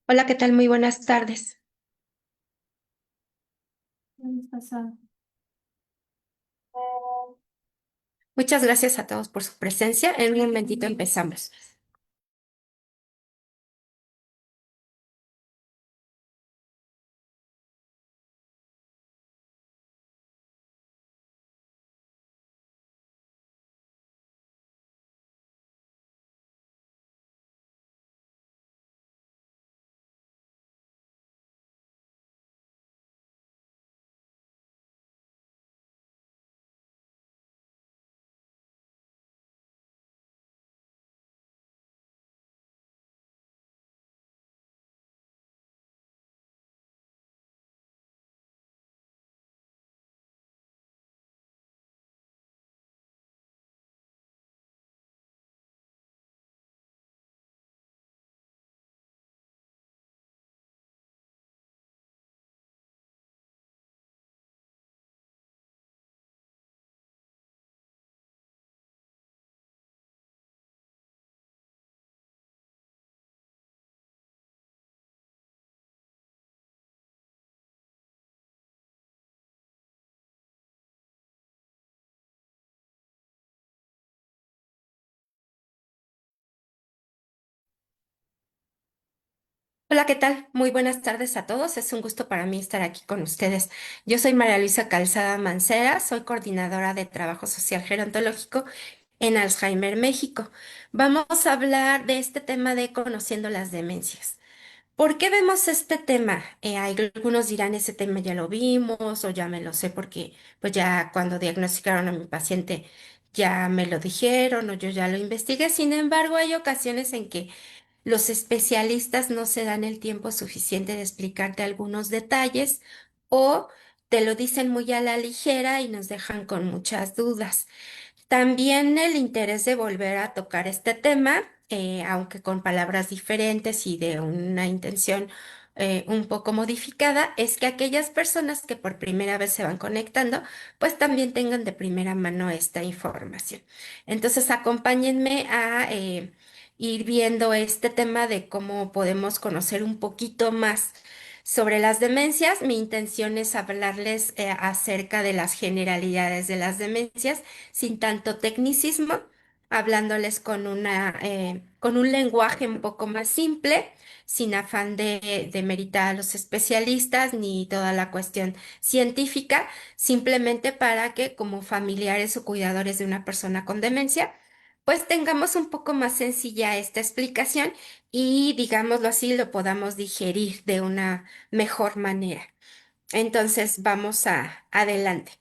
Hola, ¿qué tal? Muy buenas tardes. Muchas gracias a todos por su presencia. En un momentito empezamos. Hola, ¿qué tal? Muy buenas tardes a todos. Es un gusto para mí estar aquí con ustedes. Yo soy María Luisa Calzada Mancera, soy coordinadora de Trabajo Social Gerontológico en Alzheimer, México. Vamos a hablar de este tema de conociendo las demencias. ¿Por qué vemos este tema? Algunos dirán, ese tema ya lo vimos o ya me lo sé porque pues ya cuando diagnosticaron a mi paciente ya me lo dijeron o yo ya lo investigué. Sin embargo, hay ocasiones en que los especialistas no se dan el tiempo suficiente de explicarte algunos detalles o te lo dicen muy a la ligera y nos dejan con muchas dudas. También el interés de volver a tocar este tema, aunque con palabras diferentes y de una intención un poco modificada, es que aquellas personas que por primera vez se van conectando, pues también tengan de primera mano esta información. Entonces, acompáñenme a ir viendo este tema de cómo podemos conocer un poquito más sobre las demencias. Mi intención es hablarles acerca de las generalidades de las demencias sin tanto tecnicismo, hablándoles con un lenguaje un poco más simple, sin afán de demeritar a los especialistas ni toda la cuestión científica, simplemente para que como familiares o cuidadores de una persona con demencia, pues tengamos un poco más sencilla esta explicación y, digámoslo así, lo podamos digerir de una mejor manera. Entonces, vamos a adelante.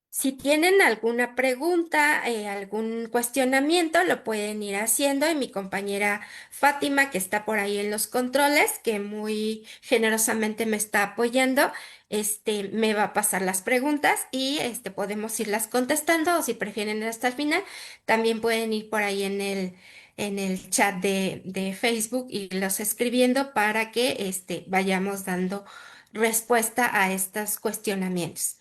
Si tienen alguna pregunta, algún cuestionamiento, lo pueden ir haciendo y mi compañera Fátima, que está por ahí en los controles, que muy generosamente me está apoyando, me va a pasar las preguntas y podemos irlas contestando o si prefieren hasta el final, también pueden ir por ahí en el chat de Facebook y los escribiendo para que vayamos dando respuesta a estos cuestionamientos.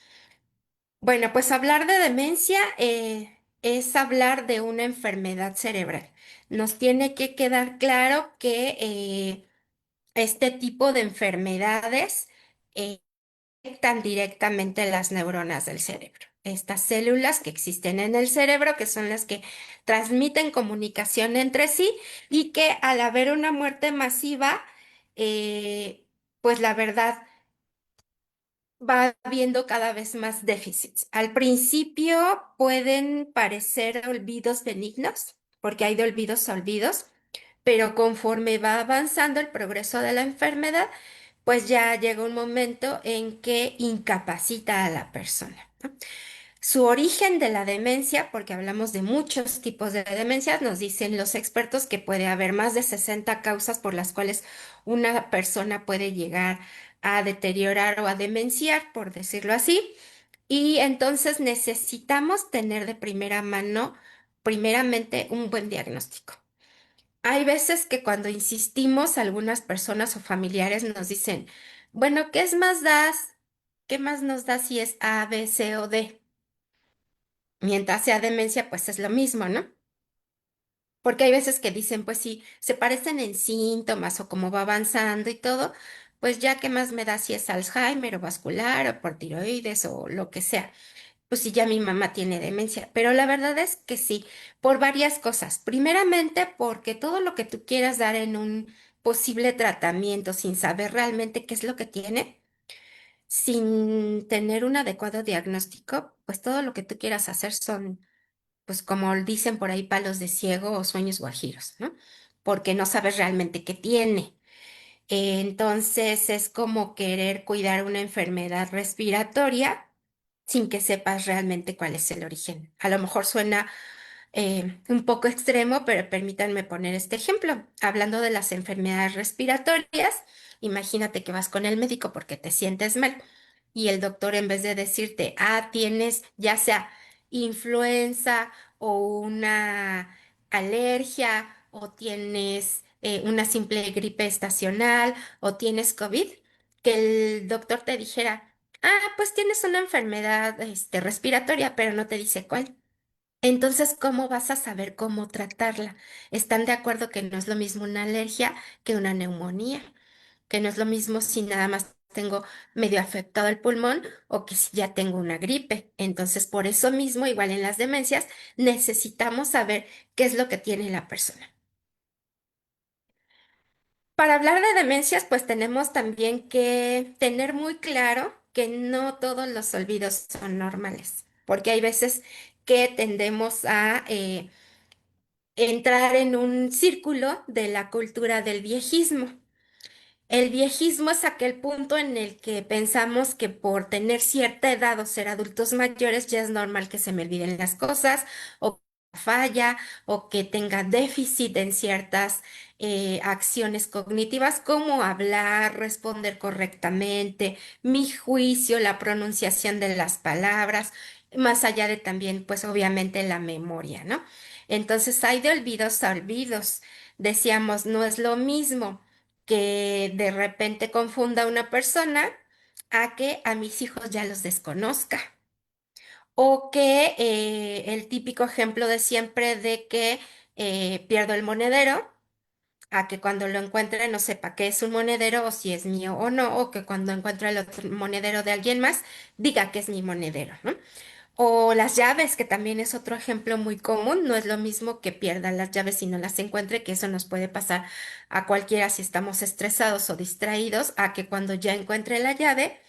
Bueno, pues hablar de demencia es hablar de una enfermedad cerebral. Nos tiene que quedar claro que este tipo de enfermedades afectan directamente las neuronas del cerebro. Estas células que existen en el cerebro, que son las que transmiten comunicación entre sí y que al haber una muerte masiva, pues la verdad va habiendo cada vez más déficits. Al principio pueden parecer olvidos benignos, porque hay de olvidos a olvidos, pero conforme va avanzando el progreso de la enfermedad, pues ya llega un momento en que incapacita a la persona, ¿no? Su origen de la demencia, porque hablamos de muchos tipos de demencias, nos dicen los expertos que puede haber más de 60 causas por las cuales una persona puede llegar a deteriorar o a demenciar, por decirlo así. Y entonces necesitamos tener de primera mano, primeramente, un buen diagnóstico. Hay veces que cuando insistimos, algunas personas o familiares nos dicen, bueno, ¿qué es más das? ¿Qué más nos da si es A, B, C o D? Mientras sea demencia, pues es lo mismo, ¿no? Porque hay veces que dicen, pues sí, se parecen en síntomas o cómo va avanzando y todo, pues ya qué más me da si es Alzheimer o vascular o por tiroides o lo que sea. Pues sí, ya mi mamá tiene demencia, pero la verdad es que sí, por varias cosas. Primeramente, porque todo lo que tú quieras dar en un posible tratamiento sin saber realmente qué es lo que tiene, sin tener un adecuado diagnóstico, pues todo lo que tú quieras hacer son, pues como dicen por ahí, palos de ciego o sueños guajiros, ¿no? Porque no sabes realmente qué tiene. Entonces es como querer cuidar una enfermedad respiratoria sin que sepas realmente cuál es el origen. A lo mejor suena un poco extremo, pero permítanme poner este ejemplo. Hablando de las enfermedades respiratorias, imagínate que vas con el médico porque te sientes mal y el doctor en vez de decirte, ah, tienes ya sea influenza o una alergia o tienes una simple gripe estacional o tienes COVID, que el doctor te dijera, ah, pues tienes una enfermedad respiratoria, pero no te dice cuál. Entonces, ¿cómo vas a saber cómo tratarla? ¿Están de acuerdo que no es lo mismo una alergia que una neumonía? Que no es lo mismo si nada más tengo medio afectado el pulmón o que si ya tengo una gripe. Entonces, por eso mismo, igual en las demencias, necesitamos saber qué es lo que tiene la persona. Para hablar de demencias, pues tenemos también que tener muy claro que no todos los olvidos son normales, porque hay veces que tendemos a entrar en un círculo de la cultura del viejismo. El viejismo es aquel punto en el que pensamos que por tener cierta edad o ser adultos mayores ya es normal que se me olviden las cosas o falla o que tenga déficit en ciertas acciones cognitivas como hablar, responder correctamente, mi juicio, la pronunciación de las palabras, más allá de también, pues obviamente la memoria, ¿no? Entonces hay de olvidos a olvidos. Decíamos, no es lo mismo que de repente confunda una persona a que a mis hijos ya los desconozca. O que el típico ejemplo de siempre de que pierdo el monedero, a que cuando lo encuentre no sepa qué es un monedero o si es mío o no, o que cuando encuentre el otro monedero de alguien más, diga que es mi monedero, ¿no? O las llaves, que también es otro ejemplo muy común. No es lo mismo que pierdan las llaves y no las encuentre, que eso nos puede pasar a cualquiera si estamos estresados o distraídos, a que cuando ya encuentre la llave,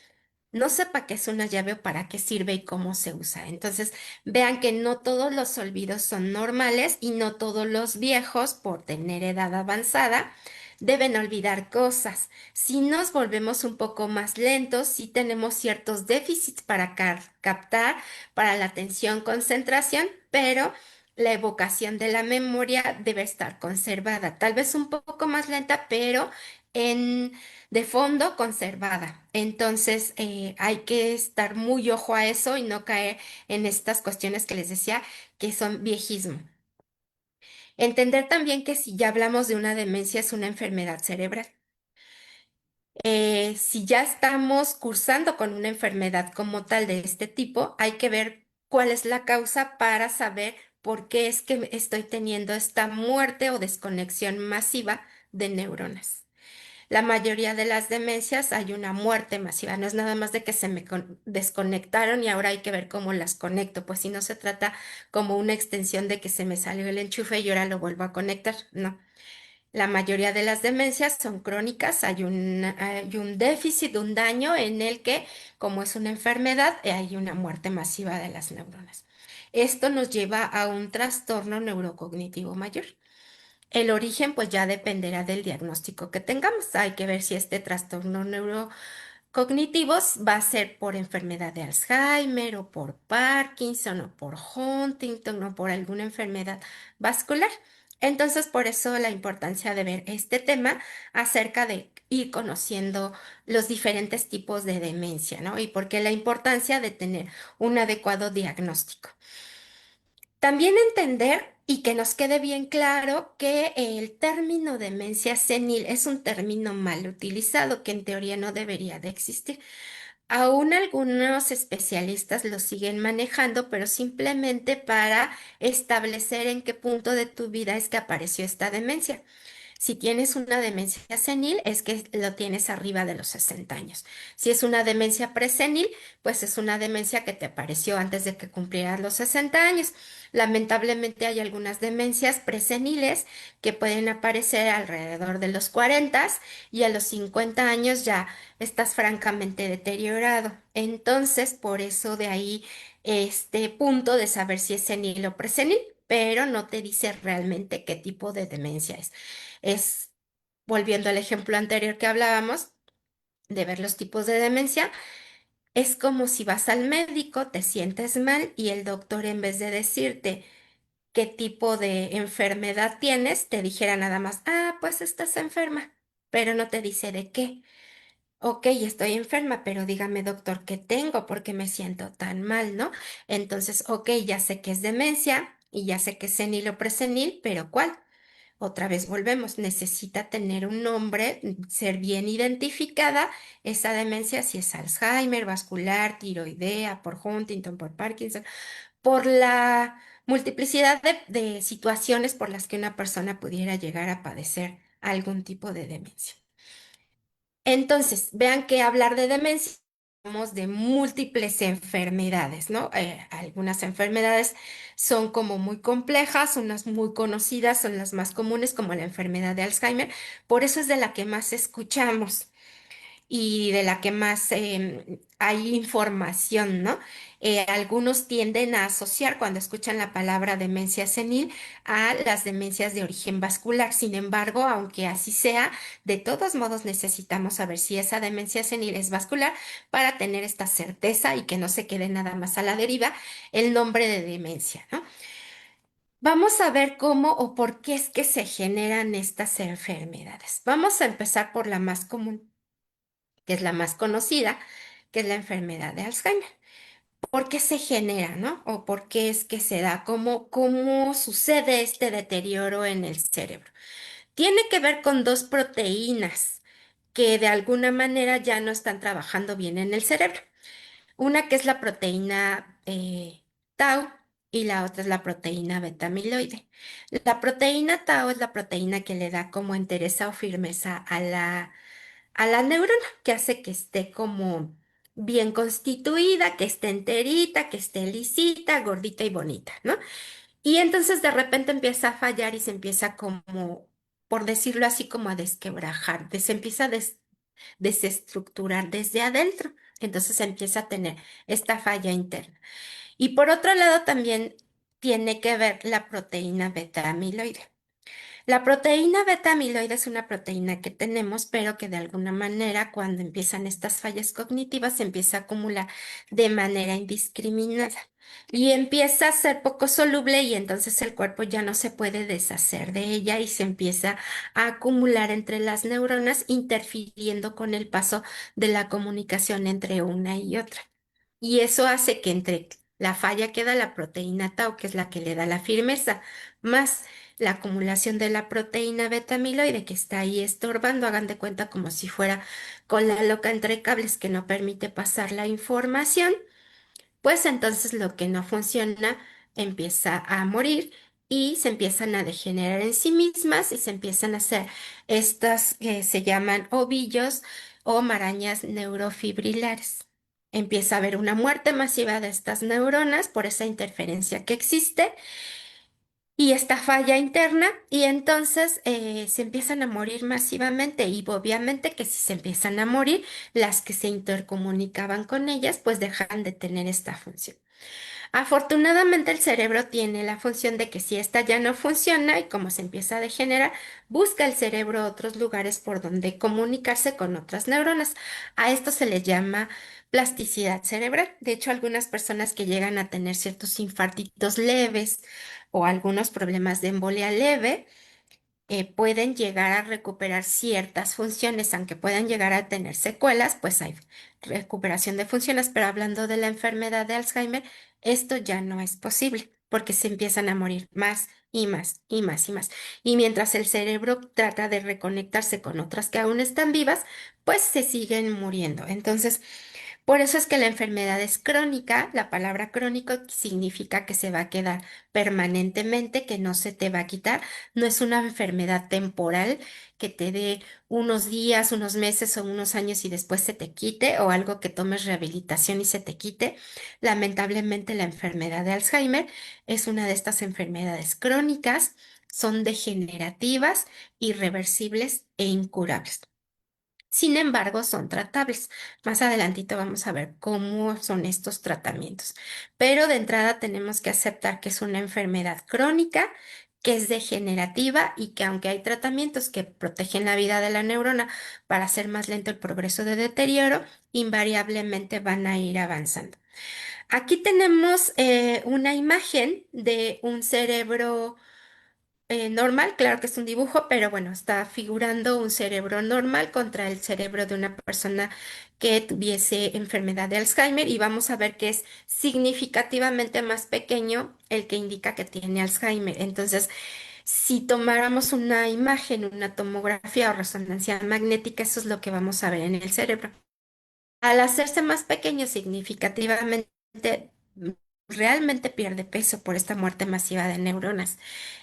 no sepa qué es una llave o para qué sirve y cómo se usa. Entonces, vean que no todos los olvidos son normales y no todos los viejos, por tener edad avanzada, deben olvidar cosas. Si nos volvemos un poco más lentos, si tenemos ciertos déficits para captar, para la atención, concentración, pero la evocación de la memoria debe estar conservada. Tal vez un poco más lenta, pero en de fondo conservada. Entonces, hay que estar muy ojo a eso y no caer en estas cuestiones que les decía que son viejismo. Entender también que si ya hablamos de una demencia es una enfermedad cerebral. Si ya estamos cursando con una enfermedad como tal de este tipo, hay que ver cuál es la causa para saber por qué es que estoy teniendo esta muerte o desconexión masiva de neuronas. La mayoría de las demencias hay una muerte masiva, no es nada más de que se me desconectaron y ahora hay que ver cómo las conecto, pues si no se trata como una extensión de que se me salió el enchufe y ahora lo vuelvo a conectar, no. La mayoría de las demencias son crónicas, hay un déficit, un daño en el que, como es una enfermedad, hay una muerte masiva de las neuronas. Esto nos lleva a un trastorno neurocognitivo mayor. El origen pues ya dependerá del diagnóstico que tengamos. Hay que ver si este trastorno neurocognitivo va a ser por enfermedad de Alzheimer o por Parkinson o por Huntington o por alguna enfermedad vascular. Entonces, por eso la importancia de ver este tema acerca de ir conociendo los diferentes tipos de demencia, ¿no? Y por qué la importancia de tener un adecuado diagnóstico. También entender y que nos quede bien claro que el término demencia senil es un término mal utilizado, que en teoría no debería de existir. Aún algunos especialistas lo siguen manejando, pero simplemente para establecer en qué punto de tu vida es que apareció esta demencia. Si tienes una demencia senil, es que lo tienes arriba de los 60 años. Si es una demencia presenil, pues es una demencia que te apareció antes de que cumplieras los 60 años. Lamentablemente hay algunas demencias preseniles que pueden aparecer alrededor de los 40 y a los 50 años ya estás francamente deteriorado. Entonces, por eso de ahí este punto de saber si es senil o presenil, pero no te dice realmente qué tipo de demencia es. Es, volviendo al ejemplo anterior que hablábamos, de ver los tipos de demencia, es como si vas al médico, te sientes mal y el doctor en vez de decirte qué tipo de enfermedad tienes, te dijera nada más, ah, pues estás enferma, pero no te dice de qué. Ok, estoy enferma, pero dígame, doctor, ¿qué tengo? Porque me siento tan mal, ¿no? Entonces, ok, ya sé que es demencia y ya sé que es senil o presenil, pero ¿cuál? Otra vez volvemos, necesita tener un nombre, ser bien identificada esa demencia, si es Alzheimer, vascular, tiroidea, por Huntington, por Parkinson, por la multiplicidad de situaciones por las que una persona pudiera llegar a padecer algún tipo de demencia. Entonces, vean que hablar de demencia, hablamos de múltiples enfermedades, ¿no? Algunas enfermedades son como muy complejas, unas muy conocidas, son las más comunes, como la enfermedad de Alzheimer, por eso es de la que más escuchamos y de la que más hay información, ¿no? Algunos tienden a asociar cuando escuchan la palabra demencia senil a las demencias de origen vascular. Sin embargo, aunque así sea, de todos modos necesitamos saber si esa demencia senil es vascular para tener esta certeza y que no se quede nada más a la deriva el nombre de demencia, ¿no? Vamos a ver cómo o por qué es que se generan estas enfermedades. Vamos a empezar por la más común, que es la más conocida, que es la enfermedad de Alzheimer. ¿Por qué se genera, no? ¿O por qué es que se da? ¿Cómo sucede este deterioro en el cerebro? Tiene que ver con dos proteínas que de alguna manera ya no están trabajando bien en el cerebro. Una que es la proteína tau y la otra es la proteína beta amiloide. La proteína tau es la proteína que le da como entereza o firmeza a la neurona, que hace que esté como bien constituida, que esté enterita, que esté lisita, gordita y bonita, ¿no? Y entonces de repente empieza a fallar y se empieza como, por decirlo así, como a desquebrajar, se empieza a desestructurar desde adentro. Entonces empieza a tener esta falla interna. Y por otro lado también tiene que ver la proteína beta amiloide. La proteína beta amiloide es una proteína que tenemos, pero que de alguna manera cuando empiezan estas fallas cognitivas se empieza a acumular de manera indiscriminada y empieza a ser poco soluble y entonces el cuerpo ya no se puede deshacer de ella y se empieza a acumular entre las neuronas, interfiriendo con el paso de la comunicación entre una y otra. Y eso hace que entre la falla queda la proteína tau, que es la que le da la firmeza, más la acumulación de la proteína beta amiloide que está ahí estorbando, hagan de cuenta como si fuera con la loca entre cables que no permite pasar la información, pues entonces lo que no funciona empieza a morir y se empiezan a degenerar en sí mismas y se empiezan a hacer estas que se llaman ovillos o marañas neurofibrilares. Empieza a haber una muerte masiva de estas neuronas por esa interferencia que existe y esta falla interna y entonces se empiezan a morir masivamente y obviamente que si se empiezan a morir, las que se intercomunicaban con ellas pues dejan de tener esta función. Afortunadamente el cerebro tiene la función de que si esta ya no funciona y como se empieza a degenerar, busca el cerebro otros lugares por donde comunicarse con otras neuronas. A esto se le llama plasticidad cerebral. De hecho, algunas personas que llegan a tener ciertos infartitos leves o algunos problemas de embolia leve, pueden llegar a recuperar ciertas funciones, aunque puedan llegar a tener secuelas, pues hay recuperación de funciones, pero hablando de la enfermedad de Alzheimer, esto ya no es posible porque se empiezan a morir más y más y más y más. Y mientras el cerebro trata de reconectarse con otras que aún están vivas, pues se siguen muriendo. Entonces, Por eso es que la enfermedad es crónica. La palabra crónico significa que se va a quedar permanentemente, que no se te va a quitar. No es una enfermedad temporal que te dé unos días, unos meses o unos años y después se te quite, o algo que tomes rehabilitación y se te quite. Lamentablemente, la enfermedad de Alzheimer es una de estas enfermedades crónicas. Son degenerativas, irreversibles e incurables. Sin embargo, son tratables. Más adelantito vamos a ver cómo son estos tratamientos. Pero de entrada tenemos que aceptar que es una enfermedad crónica, que es degenerativa y que aunque hay tratamientos que protegen la vida de la neurona para hacer más lento el progreso de deterioro, invariablemente van a ir avanzando. Aquí tenemos una imagen de un cerebro normal, claro que es un dibujo, pero bueno, está figurando un cerebro normal contra el cerebro de una persona que tuviese enfermedad de Alzheimer y vamos a ver que es significativamente más pequeño el que indica que tiene Alzheimer. Entonces, si tomáramos una imagen, una tomografía o resonancia magnética, eso es lo que vamos a ver en el cerebro. Al hacerse más pequeño significativamente, mm, realmente pierde peso por esta muerte masiva de neuronas.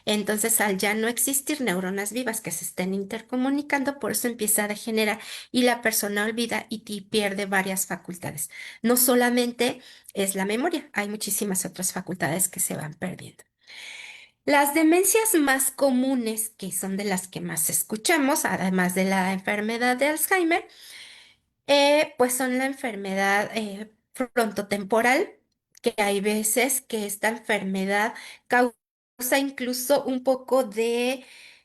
Entonces, al ya no existir neuronas vivas que se estén intercomunicando, por eso empieza a degenerar y la persona olvida y pierde varias facultades. No solamente es la memoria, hay muchísimas otras facultades que se van perdiendo. Las demencias más comunes, que son de las que más escuchamos, además de la enfermedad de Alzheimer, pues son la enfermedad frontotemporal, que hay veces que esta enfermedad causa incluso un poco de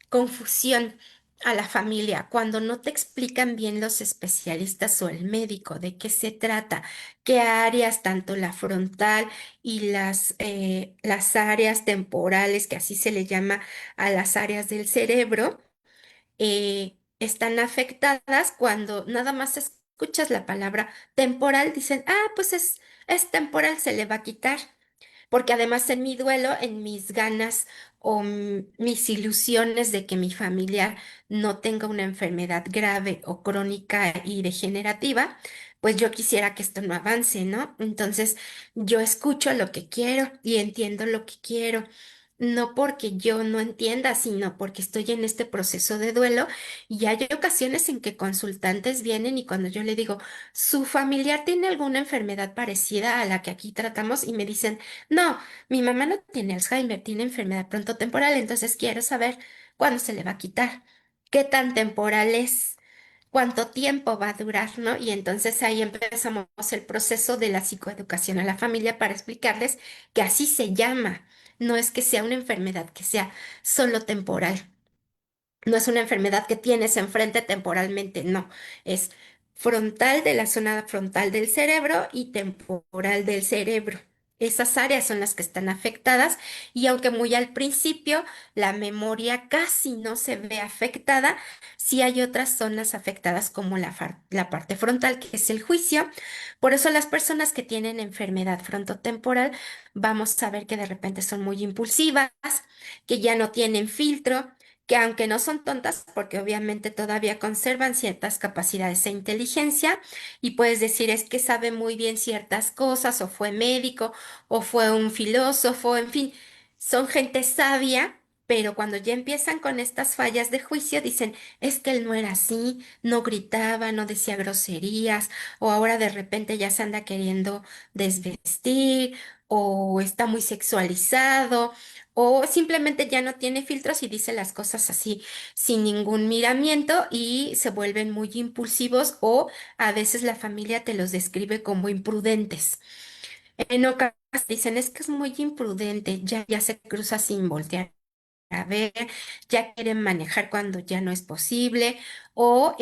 confusión a la familia cuando no te explican bien los especialistas o el médico de qué se trata, qué áreas, tanto la frontal y las áreas temporales, que así se le llama a las áreas del cerebro están afectadas cuando nada más escuchas la palabra temporal, dicen, ah, pues es temporal, se le va a quitar. Porque además en mi duelo, en mis ganas o mis ilusiones de que mi familiar no tenga una enfermedad grave o crónica y degenerativa, pues yo quisiera que esto no avance, ¿no? Entonces yo escucho lo que quiero y entiendo lo que quiero. No porque yo no entienda, sino porque estoy en este proceso de duelo y hay ocasiones en que consultantes vienen y cuando yo le digo, ¿su familiar tiene alguna enfermedad parecida a la que aquí tratamos? Y me dicen, no, mi mamá no tiene Alzheimer, tiene enfermedad prontotemporal, entonces quiero saber cuándo se le va a quitar, qué tan temporal es, cuánto tiempo va a durar, ¿no? Y entonces ahí empezamos el proceso de la psicoeducación a la familia para explicarles que así se llama, no es que sea una enfermedad que sea solo temporal. No es una enfermedad que tienes enfrente temporalmente, no. Es frontal de la zona frontal del cerebro y temporal del cerebro. Esas áreas son las que están afectadas y aunque muy al principio la memoria casi no se ve afectada, sí hay otras zonas afectadas como la parte frontal, que es el juicio. Por eso las personas que tienen enfermedad frontotemporal, vamos a ver que de repente son muy impulsivas, que ya no tienen filtro, que aunque no son tontas, porque obviamente todavía conservan ciertas capacidades e inteligencia, y puedes decir es que sabe muy bien ciertas cosas, o fue médico, o fue un filósofo, en fin, son gente sabia. Pero cuando ya empiezan con estas fallas de juicio, dicen, es que él no era así, no gritaba, no decía groserías, o ahora de repente ya se anda queriendo desvestir, o está muy sexualizado, o simplemente ya no tiene filtros y dice las cosas así sin ningún miramiento y se vuelven muy impulsivos o a veces la familia te los describe como imprudentes. En ocasiones dicen es que es muy imprudente, ya se cruza sin voltear a ver, ya quieren manejar cuando ya no es posible, o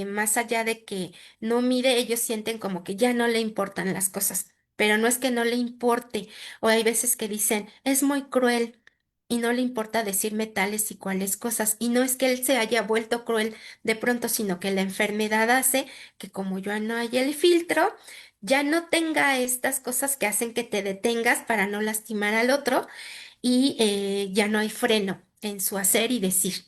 más allá de que no mire, ellos sienten como que ya no le importan las cosas, pero no es que no le importe, o hay veces que dicen, es muy cruel. Y no le importa decirme tales y cuales cosas. Y no es que él se haya vuelto cruel de pronto, sino que la enfermedad hace que como yo no hay el filtro, ya no tenga estas cosas que hacen que te detengas para no lastimar al otro y ya no hay freno en su hacer y decir.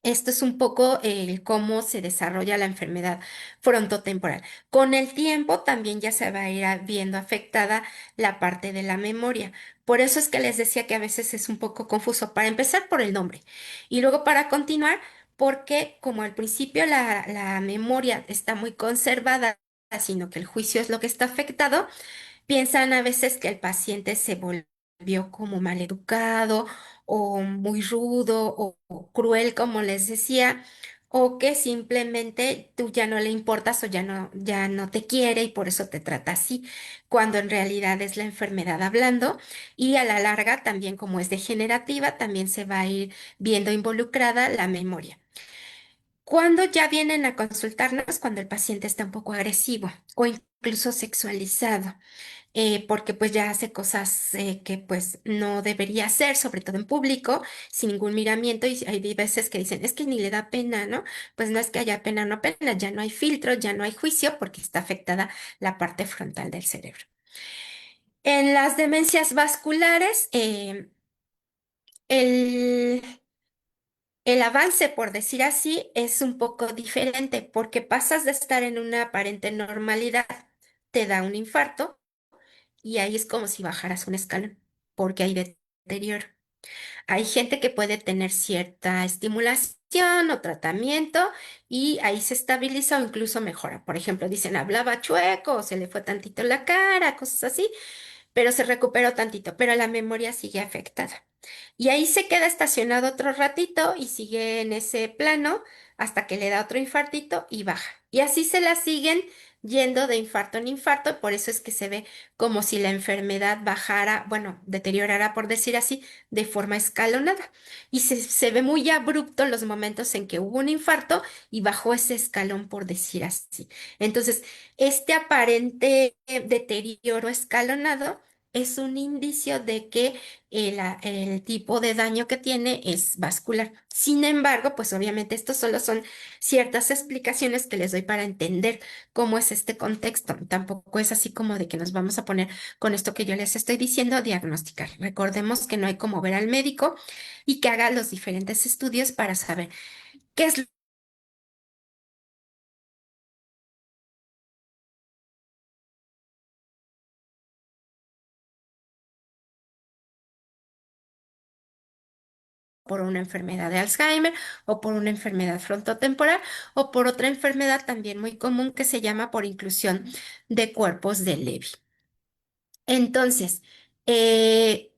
Esto es un poco el cómo se desarrolla la enfermedad frontotemporal. Con el tiempo también ya se va a ir viendo afectada la parte de la memoria. Por eso es que les decía que a veces es un poco confuso. Para empezar por el nombre y luego para continuar, porque como al principio la memoria está muy conservada, sino que el juicio es lo que está afectado. Piensan a veces que el paciente se volvió como maleducado o muy rudo o cruel, como les decía, o que simplemente tú ya no le importas o ya no te quiere y por eso te trata así, cuando en realidad es la enfermedad hablando y a la larga también como es degenerativa, también se va a ir viendo involucrada la memoria. Cuando ya vienen a consultarnos, cuando el paciente está un poco agresivo o incluso sexualizado, porque pues ya hace cosas que pues no debería hacer, sobre todo en público, sin ningún miramiento, y hay veces que dicen, es que ni le da pena, ¿no? Pues no es que haya pena o no pena, ya no hay filtro, ya no hay juicio porque está afectada la parte frontal del cerebro. En las demencias vasculares, el, el avance, por decir así, es un poco diferente porque pasas de estar en una aparente normalidad, te da un infarto y ahí es como si bajaras un escalón, porque hay deterioro. Hay gente que puede tener cierta estimulación o tratamiento y ahí se estabiliza o incluso mejora. Por ejemplo, dicen hablaba chueco o se le fue tantito la cara, cosas así, pero se recuperó tantito, pero la memoria sigue afectada. Y ahí se queda estacionado otro ratito y sigue en ese plano hasta que le da otro infartito y baja. Y así se la siguen yendo de infarto en infarto, por eso es que se ve como si la enfermedad bajara, bueno, deteriorara, por decir así, de forma escalonada. Y se ve muy abrupto los momentos en que hubo un infarto y bajó ese escalón, por decir así. Entonces, este aparente deterioro escalonado es un indicio de que el tipo de daño que tiene es vascular. Sin embargo, pues obviamente estos solo son ciertas explicaciones que les doy para entender cómo es este contexto. Tampoco es así como de que nos vamos a poner con esto que yo les estoy diciendo a diagnosticar. Recordemos que no hay como ver al médico y que haga los diferentes estudios para saber qué es por una enfermedad de Alzheimer o por una enfermedad frontotemporal o por otra enfermedad también muy común que se llama por inclusión de cuerpos de Levy. Entonces, eh,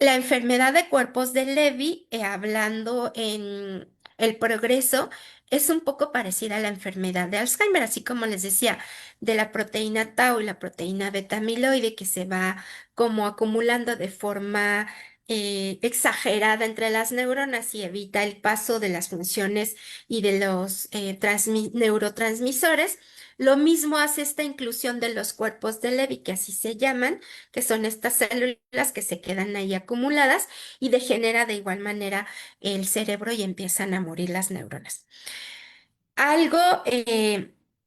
la enfermedad de cuerpos de Levy, hablando en el progreso, es un poco parecida a la enfermedad de Alzheimer, así como les decía, de la proteína tau y la proteína beta amiloide que se va como acumulando de forma exagerada entre las neuronas y evita el paso de las funciones y de los neurotransmisores. Lo mismo hace esta inclusión de los cuerpos de Levy, que así se llaman, que son estas células que se quedan ahí acumuladas y degenera de igual manera el cerebro y empiezan a morir las neuronas. Algo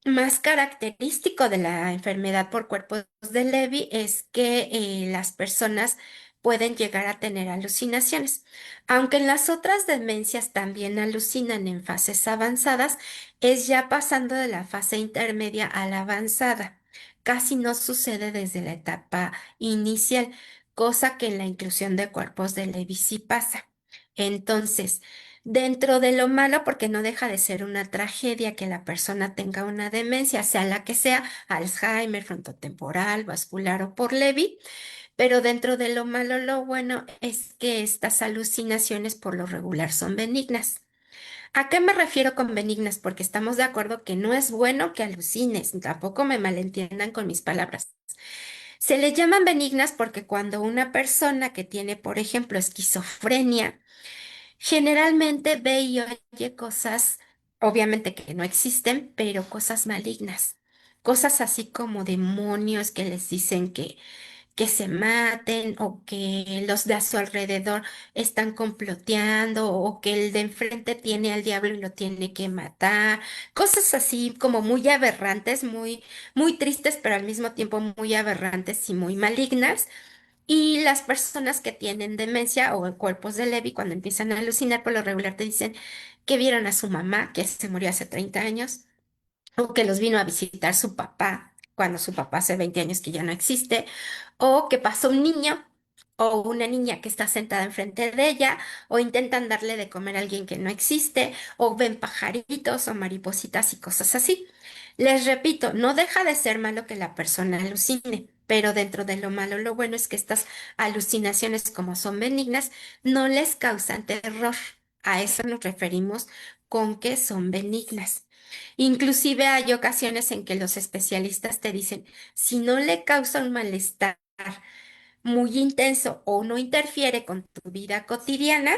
más característico de la enfermedad por cuerpos de Levy es que las personas pueden llegar a tener alucinaciones. Aunque en las otras demencias también alucinan en fases avanzadas, es ya pasando de la fase intermedia a la avanzada. Casi no sucede desde la etapa inicial, cosa que en la inclusión de cuerpos de Levy sí pasa. Entonces, dentro de lo malo, porque no deja de ser una tragedia que la persona tenga una demencia, sea la que sea, Alzheimer, frontotemporal, vascular o por Levy, pero dentro de lo malo, lo bueno es que estas alucinaciones por lo regular son benignas. ¿A qué me refiero con benignas? Porque estamos de acuerdo que no es bueno que alucines, tampoco me malentiendan con mis palabras. Se le llaman benignas porque cuando una persona que tiene, por ejemplo, esquizofrenia, generalmente ve y oye cosas, obviamente que no existen, pero cosas malignas. Cosas así como demonios que les dicen que se maten o que los de a su alrededor están comploteando o que el de enfrente tiene al diablo y lo tiene que matar. Cosas así como muy aberrantes, muy tristes, pero al mismo tiempo muy aberrantes y muy malignas Y las personas que tienen demencia o cuerpos de Lewy, cuando empiezan a alucinar, por lo regular te dicen que vieron a su mamá, que se murió hace 30 años, o que los vino a visitar su papá, cuando su papá hace 20 años que ya no existe, o que pasó un niño o una niña que está sentada enfrente de ella, o intentan darle de comer a alguien que no existe, o ven pajaritos o maripositas y cosas así. Les repito, no deja de ser malo que la persona alucine, pero dentro de lo malo, lo bueno es que estas alucinaciones, como son benignas, no les causan terror. A eso nos referimos con que son benignas. Inclusive hay ocasiones en que los especialistas te dicen, si no le causa un malestar muy intenso o no interfiere con tu vida cotidiana,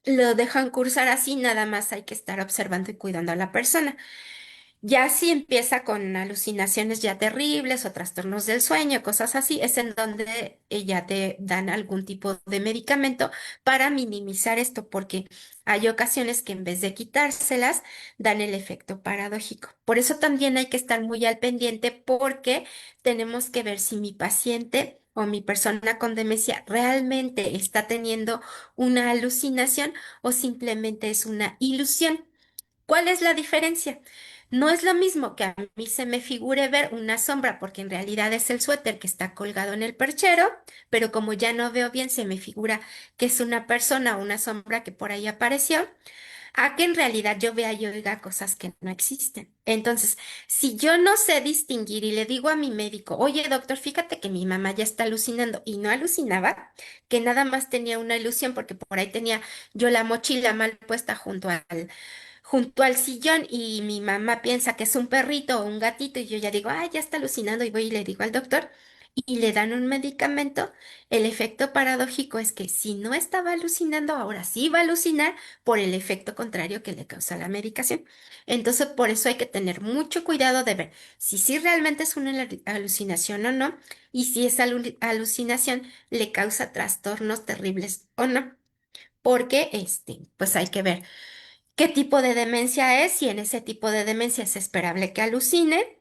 lo dejan cursar así, nada más hay que estar observando y cuidando a la persona. Ya si empieza con alucinaciones ya terribles o trastornos del sueño, cosas así, es en donde ya te dan algún tipo de medicamento para minimizar esto, porque hay ocasiones que en vez de quitárselas, dan el efecto paradójico. Por eso también hay que estar muy al pendiente porque tenemos que ver si mi paciente o mi persona con demencia realmente está teniendo una alucinación o simplemente es una ilusión. ¿Cuál es la diferencia? No es lo mismo que a mí se me figure ver una sombra, porque en realidad es el suéter que está colgado en el perchero, pero como ya no veo bien, se me figura que es una persona o una sombra que por ahí apareció, a que en realidad yo vea y oiga cosas que no existen. Entonces, si yo no sé distinguir y le digo a mi médico, oye, doctor, fíjate que mi mamá ya está alucinando y no alucinaba, que nada más tenía una ilusión porque por ahí tenía yo la mochila mal puesta junto al sillón y mi mamá piensa que es un perrito o un gatito y yo ya digo, ah, ya está alucinando y voy y le digo al doctor y le dan un medicamento, el efecto paradójico es que si no estaba alucinando, ahora sí va a alucinar por el efecto contrario que le causa la medicación. Entonces, por eso hay que tener mucho cuidado de ver si sí realmente es una alucinación o no y si esa alucinación le causa trastornos terribles o no. Porque, pues hay que ver qué tipo de demencia es, si en ese tipo de demencia es esperable que alucine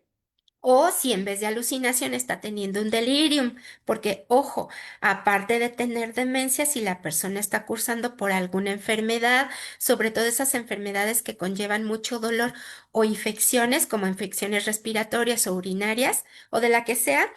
o si en vez de alucinación está teniendo un delirium, porque ojo, aparte de tener demencia, si la persona está cursando por alguna enfermedad, sobre todo esas enfermedades que conllevan mucho dolor o infecciones como infecciones respiratorias o urinarias o de la que sea,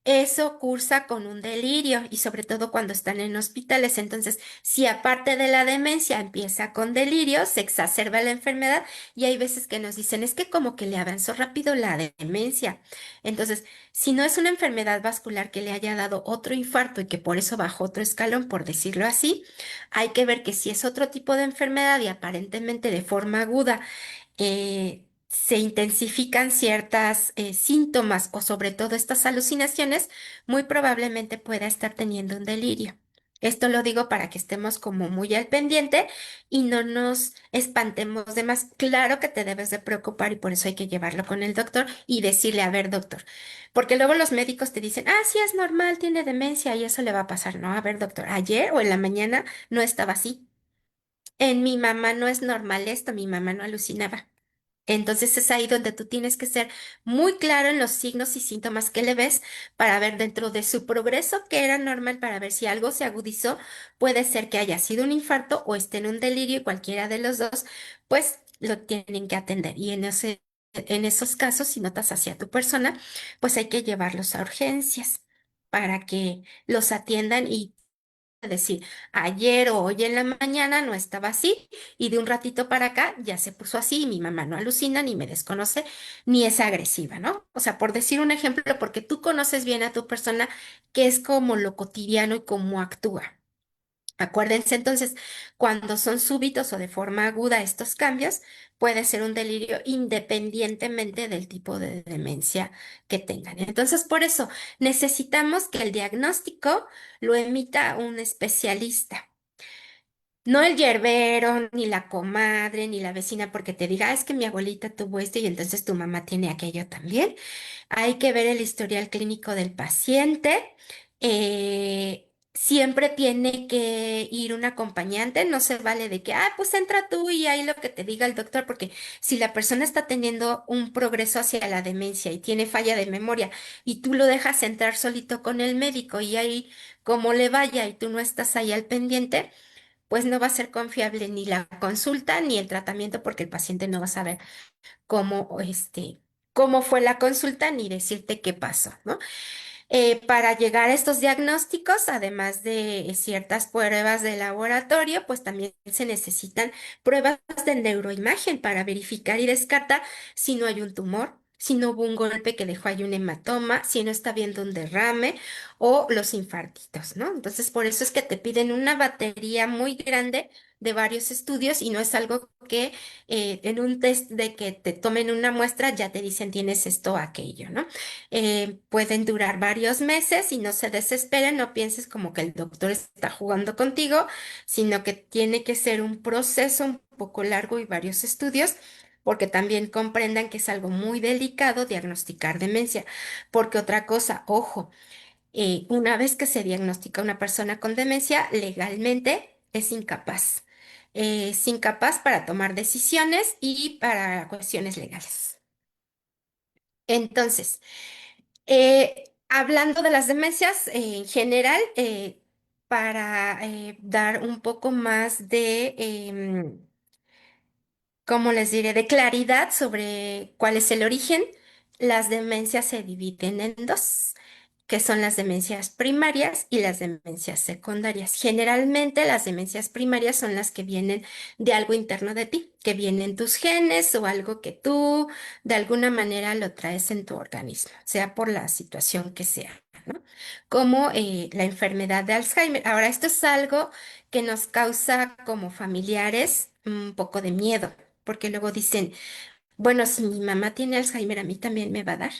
eso cursa con un delirio y sobre todo cuando están en hospitales. Entonces, si aparte de la demencia empieza con delirio, se exacerba la enfermedad y hay veces que nos dicen, es que como que le avanzó rápido la demencia. Entonces, si no es una enfermedad vascular que le haya dado otro infarto y que por eso bajó otro escalón, por decirlo así, hay que ver que si es otro tipo de enfermedad y aparentemente de forma aguda se intensifican ciertas síntomas o sobre todo estas alucinaciones, muy probablemente pueda estar teniendo un delirio. Esto lo digo para que estemos como muy al pendiente y no nos espantemos de más. Claro que te debes de preocupar y por eso hay que llevarlo con el doctor y decirle, a ver, doctor, porque luego los médicos te dicen, ah, sí es normal, tiene demencia y eso le va a pasar. No, a ver, doctor, ayer o en la mañana no estaba así. En mi mamá no es normal esto, mi mamá no alucinaba. Entonces es ahí donde tú tienes que ser muy claro en los signos y síntomas que le ves para ver dentro de su progreso que era normal, para ver si algo se agudizó, puede ser que haya sido un infarto o esté en un delirio y cualquiera de los dos, pues lo tienen que atender. Y en esos casos, si notas hacia tu persona, pues hay que llevarlos a urgencias para que los atiendan y decir, ayer o hoy en la mañana no estaba así y de un ratito para acá ya se puso así y mi mamá no alucina ni me desconoce ni es agresiva, ¿no? O sea, por decir un ejemplo, porque tú conoces bien a tu persona, que es como lo cotidiano y cómo actúa. Acuérdense entonces, cuando son súbitos o de forma aguda estos cambios, puede ser un delirio independientemente del tipo de demencia que tengan. Entonces, por eso necesitamos que el diagnóstico lo emita un especialista. No el yerbero, ni la comadre, ni la vecina, porque te diga, "Ah, es que mi abuelita tuvo esto y entonces tu mamá tiene aquello también". Hay que ver el historial clínico del paciente. siempre tiene que ir un acompañante, no se vale de que, pues entra tú y ahí lo que te diga el doctor, porque si la persona está teniendo un progreso hacia la demencia y tiene falla de memoria y tú lo dejas entrar solito con el médico y ahí como le vaya y tú no estás ahí al pendiente, pues no va a ser confiable ni la consulta ni el tratamiento porque el paciente no va a saber cómo fue la consulta ni decirte qué pasó, ¿no? Para llegar a estos diagnósticos, además de ciertas pruebas de laboratorio, pues también se necesitan pruebas de neuroimagen para verificar y descartar si no hay un tumor, si no hubo un golpe que dejó ahí un hematoma, si no está viendo un derrame o los infartitos, ¿no? Entonces, por eso es que te piden una batería muy grande de varios estudios y no es algo que en un test de que te tomen una muestra ya te dicen tienes esto o aquello, ¿no? Pueden durar varios meses y no se desesperen, no pienses como que el doctor está jugando contigo, sino que tiene que ser un proceso un poco largo y varios estudios, porque también comprendan que es algo muy delicado diagnosticar demencia, porque otra cosa, ojo, una vez que se diagnostica una persona con demencia, legalmente es incapaz. Es incapaz para tomar decisiones y para cuestiones legales. Entonces, hablando de las demencias en general, para dar un poco más de, ¿cómo les diré?, de claridad sobre cuál es el origen, las demencias se dividen en dos, que son las demencias primarias y las demencias secundarias. Generalmente las demencias primarias son las que vienen de algo interno de ti, que vienen tus genes o algo que tú de alguna manera lo traes en tu organismo, sea por la situación que sea, ¿no? Como la enfermedad de Alzheimer. Ahora, esto es algo que nos causa como familiares un poco de miedo, porque luego dicen, bueno, si mi mamá tiene Alzheimer, a mí también me va a dar,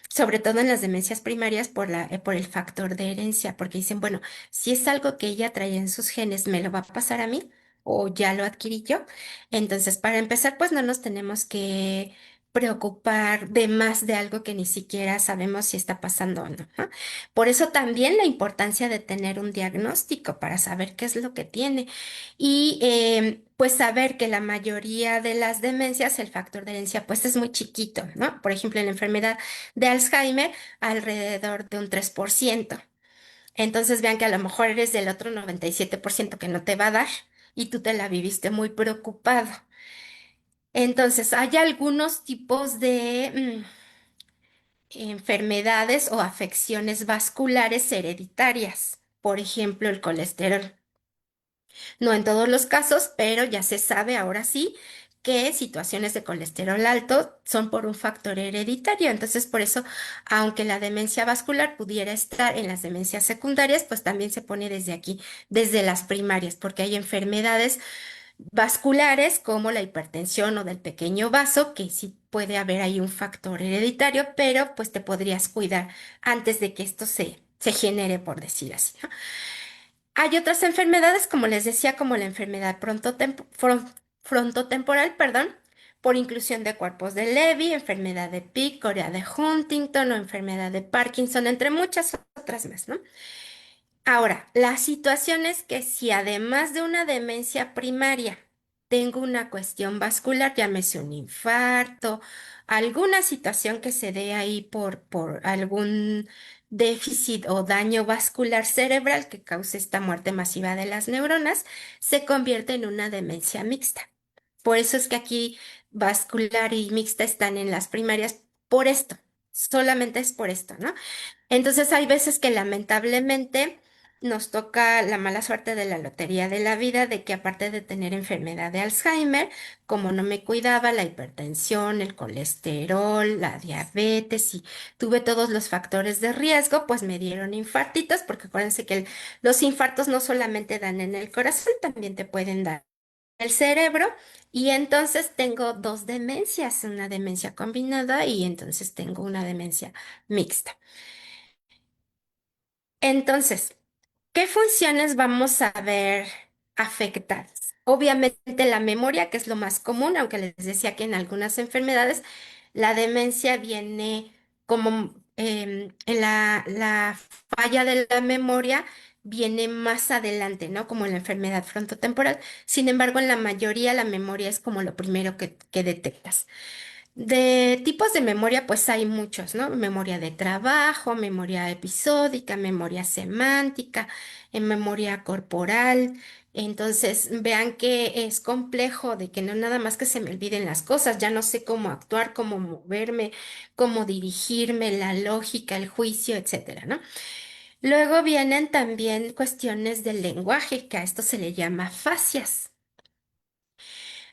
sobre todo en las demencias primarias por el factor de herencia, porque dicen, bueno, si es algo que ella trae en sus genes, ¿me lo va a pasar a mí o ya lo adquirí yo? Entonces, para empezar, pues no nos tenemos que preocupar de más de algo que ni siquiera sabemos si está pasando o no, ¿no? Por eso también la importancia de tener un diagnóstico para saber qué es lo que tiene y pues saber que la mayoría de las demencias, el factor de herencia, pues es muy chiquito, ¿no? Por ejemplo, en la enfermedad de Alzheimer, alrededor de un 3%. Entonces vean que a lo mejor eres del otro 97% que no te va a dar y tú te la viviste muy preocupado. Entonces, hay algunos tipos de enfermedades o afecciones vasculares hereditarias. Por ejemplo, el colesterol. No en todos los casos, pero ya se sabe ahora sí que situaciones de colesterol alto son por un factor hereditario. Entonces, por eso, aunque la demencia vascular pudiera estar en las demencias secundarias, pues también se pone desde aquí, desde las primarias, porque hay enfermedades vasculares como la hipertensión o del pequeño vaso, que sí puede haber ahí un factor hereditario, pero pues te podrías cuidar antes de que esto se genere, por decir así, ¿no? Hay otras enfermedades, como les decía, como la enfermedad frontotemporal, perdón, por inclusión de cuerpos de Levy, enfermedad de Pick, Corea de Huntington o enfermedad de Parkinson, entre muchas otras más, ¿no? Ahora, la situación es que si además de una demencia primaria tengo una cuestión vascular, llámese un infarto, alguna situación que se dé ahí por algún déficit o daño vascular cerebral que cause esta muerte masiva de las neuronas, se convierte en una demencia mixta. Por eso es que aquí vascular y mixta están en las primarias por esto, solamente es por esto, ¿no? Entonces hay veces que lamentablemente nos toca la mala suerte de la lotería de la vida, de que aparte de tener enfermedad de Alzheimer, como no me cuidaba, la hipertensión, el colesterol, la diabetes y tuve todos los factores de riesgo, pues me dieron infartitos, porque acuérdense que los infartos no solamente dan en el corazón, también te pueden dar en el cerebro. Y entonces tengo dos demencias, una demencia combinada y entonces tengo una demencia mixta. Entonces, ¿qué funciones vamos a ver afectadas? Obviamente la memoria, que es lo más común, aunque les decía que en algunas enfermedades la demencia viene como en la falla de la memoria viene más adelante, ¿no? Como la enfermedad frontotemporal. Sin embargo, en la mayoría la memoria es como lo primero que detectas. De tipos de memoria, pues hay muchos, ¿no? Memoria de trabajo, memoria episódica, memoria semántica, memoria corporal. Entonces, vean que es complejo de que no nada más que se me olviden las cosas, ya no sé cómo actuar, cómo moverme, cómo dirigirme, la lógica, el juicio, etcétera, ¿no? Luego vienen también cuestiones del lenguaje, que a esto se le llama fascias.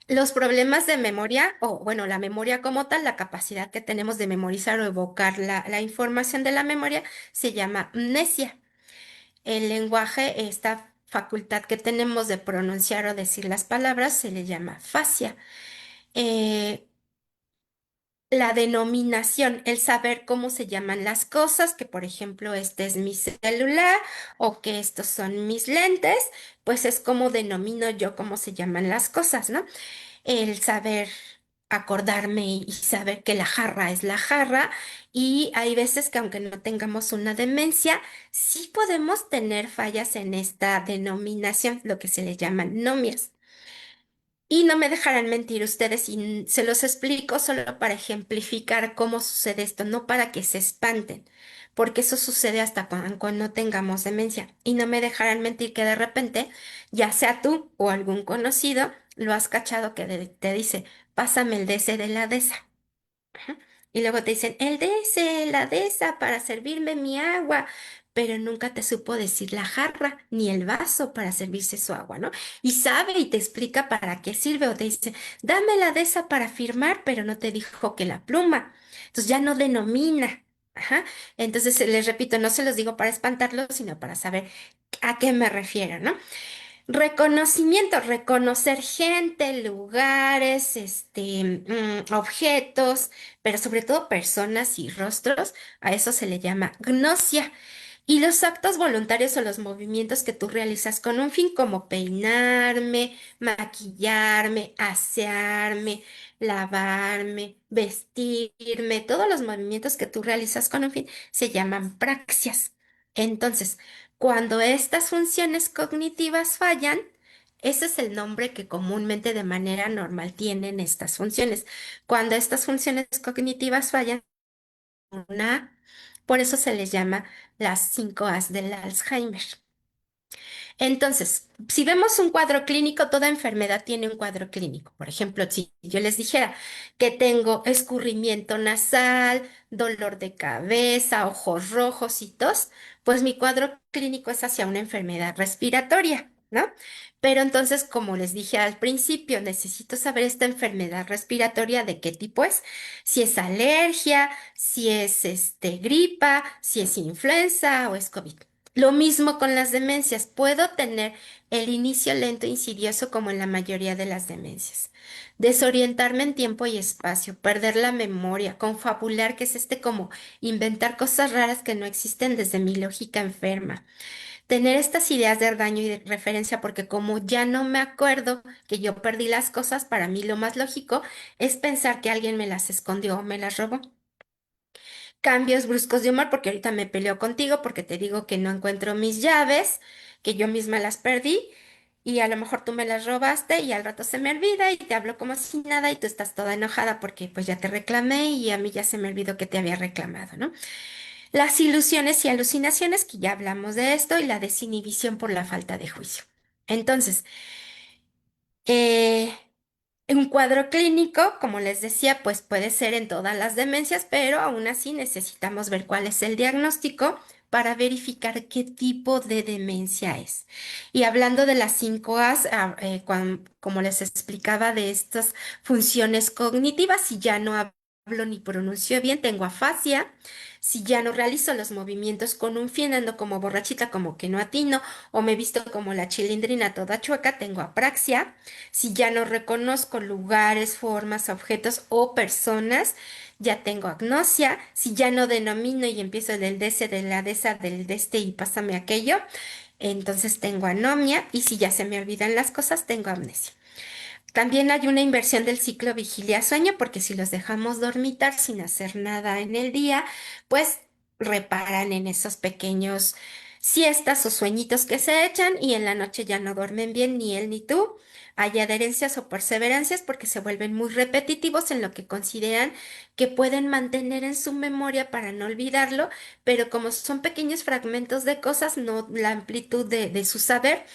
Los problemas de memoria, o bueno, la memoria como tal, la capacidad que tenemos de memorizar o evocar la información de la memoria, se llama amnesia. El lenguaje, esta facultad que tenemos de pronunciar o decir las palabras, se le llama fascia. Eh, la denominación, el saber cómo se llaman las cosas, que por ejemplo este es mi celular o que estos son mis lentes, pues es como denomino yo cómo se llaman las cosas, ¿no? El saber acordarme y saber que la jarra es la jarra, y hay veces que aunque no tengamos una demencia, sí podemos tener fallas en esta denominación, lo que se le llaman nomias. Y no me dejarán mentir ustedes y se los explico solo para ejemplificar cómo sucede esto, no para que se espanten, porque eso sucede hasta cuando no tengamos demencia. Y no me dejarán mentir que de repente, ya sea tú o algún conocido, lo has cachado que te dice, pásame el DC de la DESA. Ajá. Y luego te dicen, el de ese, la de esa para servirme mi agua, pero nunca te supo decir la jarra ni el vaso para servirse su agua, ¿no? Y sabe y te explica para qué sirve o te dice, dame la de esa para firmar, pero no te dijo que la pluma. Entonces ya no denomina. Ajá. Entonces les repito, no se los digo para espantarlos, sino para saber a qué me refiero, ¿no? Reconocimiento, reconocer gente, lugares, objetos, pero sobre todo personas y rostros, a eso se le llama gnosia. Y los actos voluntarios o los movimientos que tú realizas con un fin, como peinarme, maquillarme, asearme, lavarme, vestirme, todos los movimientos que tú realizas con un fin se llaman praxias. Entonces, cuando estas funciones cognitivas fallan, ese es el nombre que comúnmente de manera normal tienen estas funciones. Cuando estas funciones cognitivas fallan, una, por eso se les llama las 5 As del Alzheimer. Entonces, si vemos un cuadro clínico, toda enfermedad tiene un cuadro clínico. Por ejemplo, si yo les dijera que tengo escurrimiento nasal, dolor de cabeza, ojos rojos y tos, pues mi cuadro clínico es hacia una enfermedad respiratoria, ¿no? Pero entonces, como les dije al principio, necesito saber esta enfermedad respiratoria de qué tipo es, si es alergia, si es gripa, si es influenza o es COVID. Lo mismo con las demencias. Puedo tener el inicio lento e insidioso como en la mayoría de las demencias. Desorientarme en tiempo y espacio, perder la memoria, confabular, que es como inventar cosas raras que no existen desde mi lógica enferma. Tener estas ideas de daño y de referencia, porque como ya no me acuerdo que yo perdí las cosas, para mí lo más lógico es pensar que alguien me las escondió o me las robó. Cambios bruscos de humor, porque ahorita me peleo contigo porque te digo que no encuentro mis llaves, que yo misma las perdí y a lo mejor tú me las robaste y al rato se me olvida y te hablo como si nada y tú estás toda enojada porque pues ya te reclamé y a mí ya se me olvidó que te había reclamado, ¿no? Las ilusiones y alucinaciones, que ya hablamos de esto, y la desinhibición por la falta de juicio. Entonces, eh, un cuadro clínico, como les decía, pues puede ser en todas las demencias, pero aún así necesitamos ver cuál es el diagnóstico para verificar qué tipo de demencia es. Y hablando de las 5 As, como les explicaba de estas funciones cognitivas, si ya no hablo ni pronuncio bien, tengo afasia. Si ya no realizo los movimientos con un fin, ando como borrachita, como que no atino, o me visto como la chilindrina toda chueca, tengo apraxia. Si ya no reconozco lugares, formas, objetos o personas, ya tengo agnosia. Si ya no denomino y empiezo del de ese, de la de esa, del de este y pásame aquello, entonces tengo anomia. Y si ya se me olvidan las cosas, tengo amnesia. También hay una inversión del ciclo vigilia-sueño, porque si los dejamos dormitar sin hacer nada en el día, pues reparan en esos pequeños siestas o sueñitos que se echan y en la noche ya no duermen bien ni él ni tú. Hay adherencias o perseverancias porque se vuelven muy repetitivos en lo que consideran que pueden mantener en su memoria para no olvidarlo, pero como son pequeños fragmentos de cosas, no la amplitud de su saber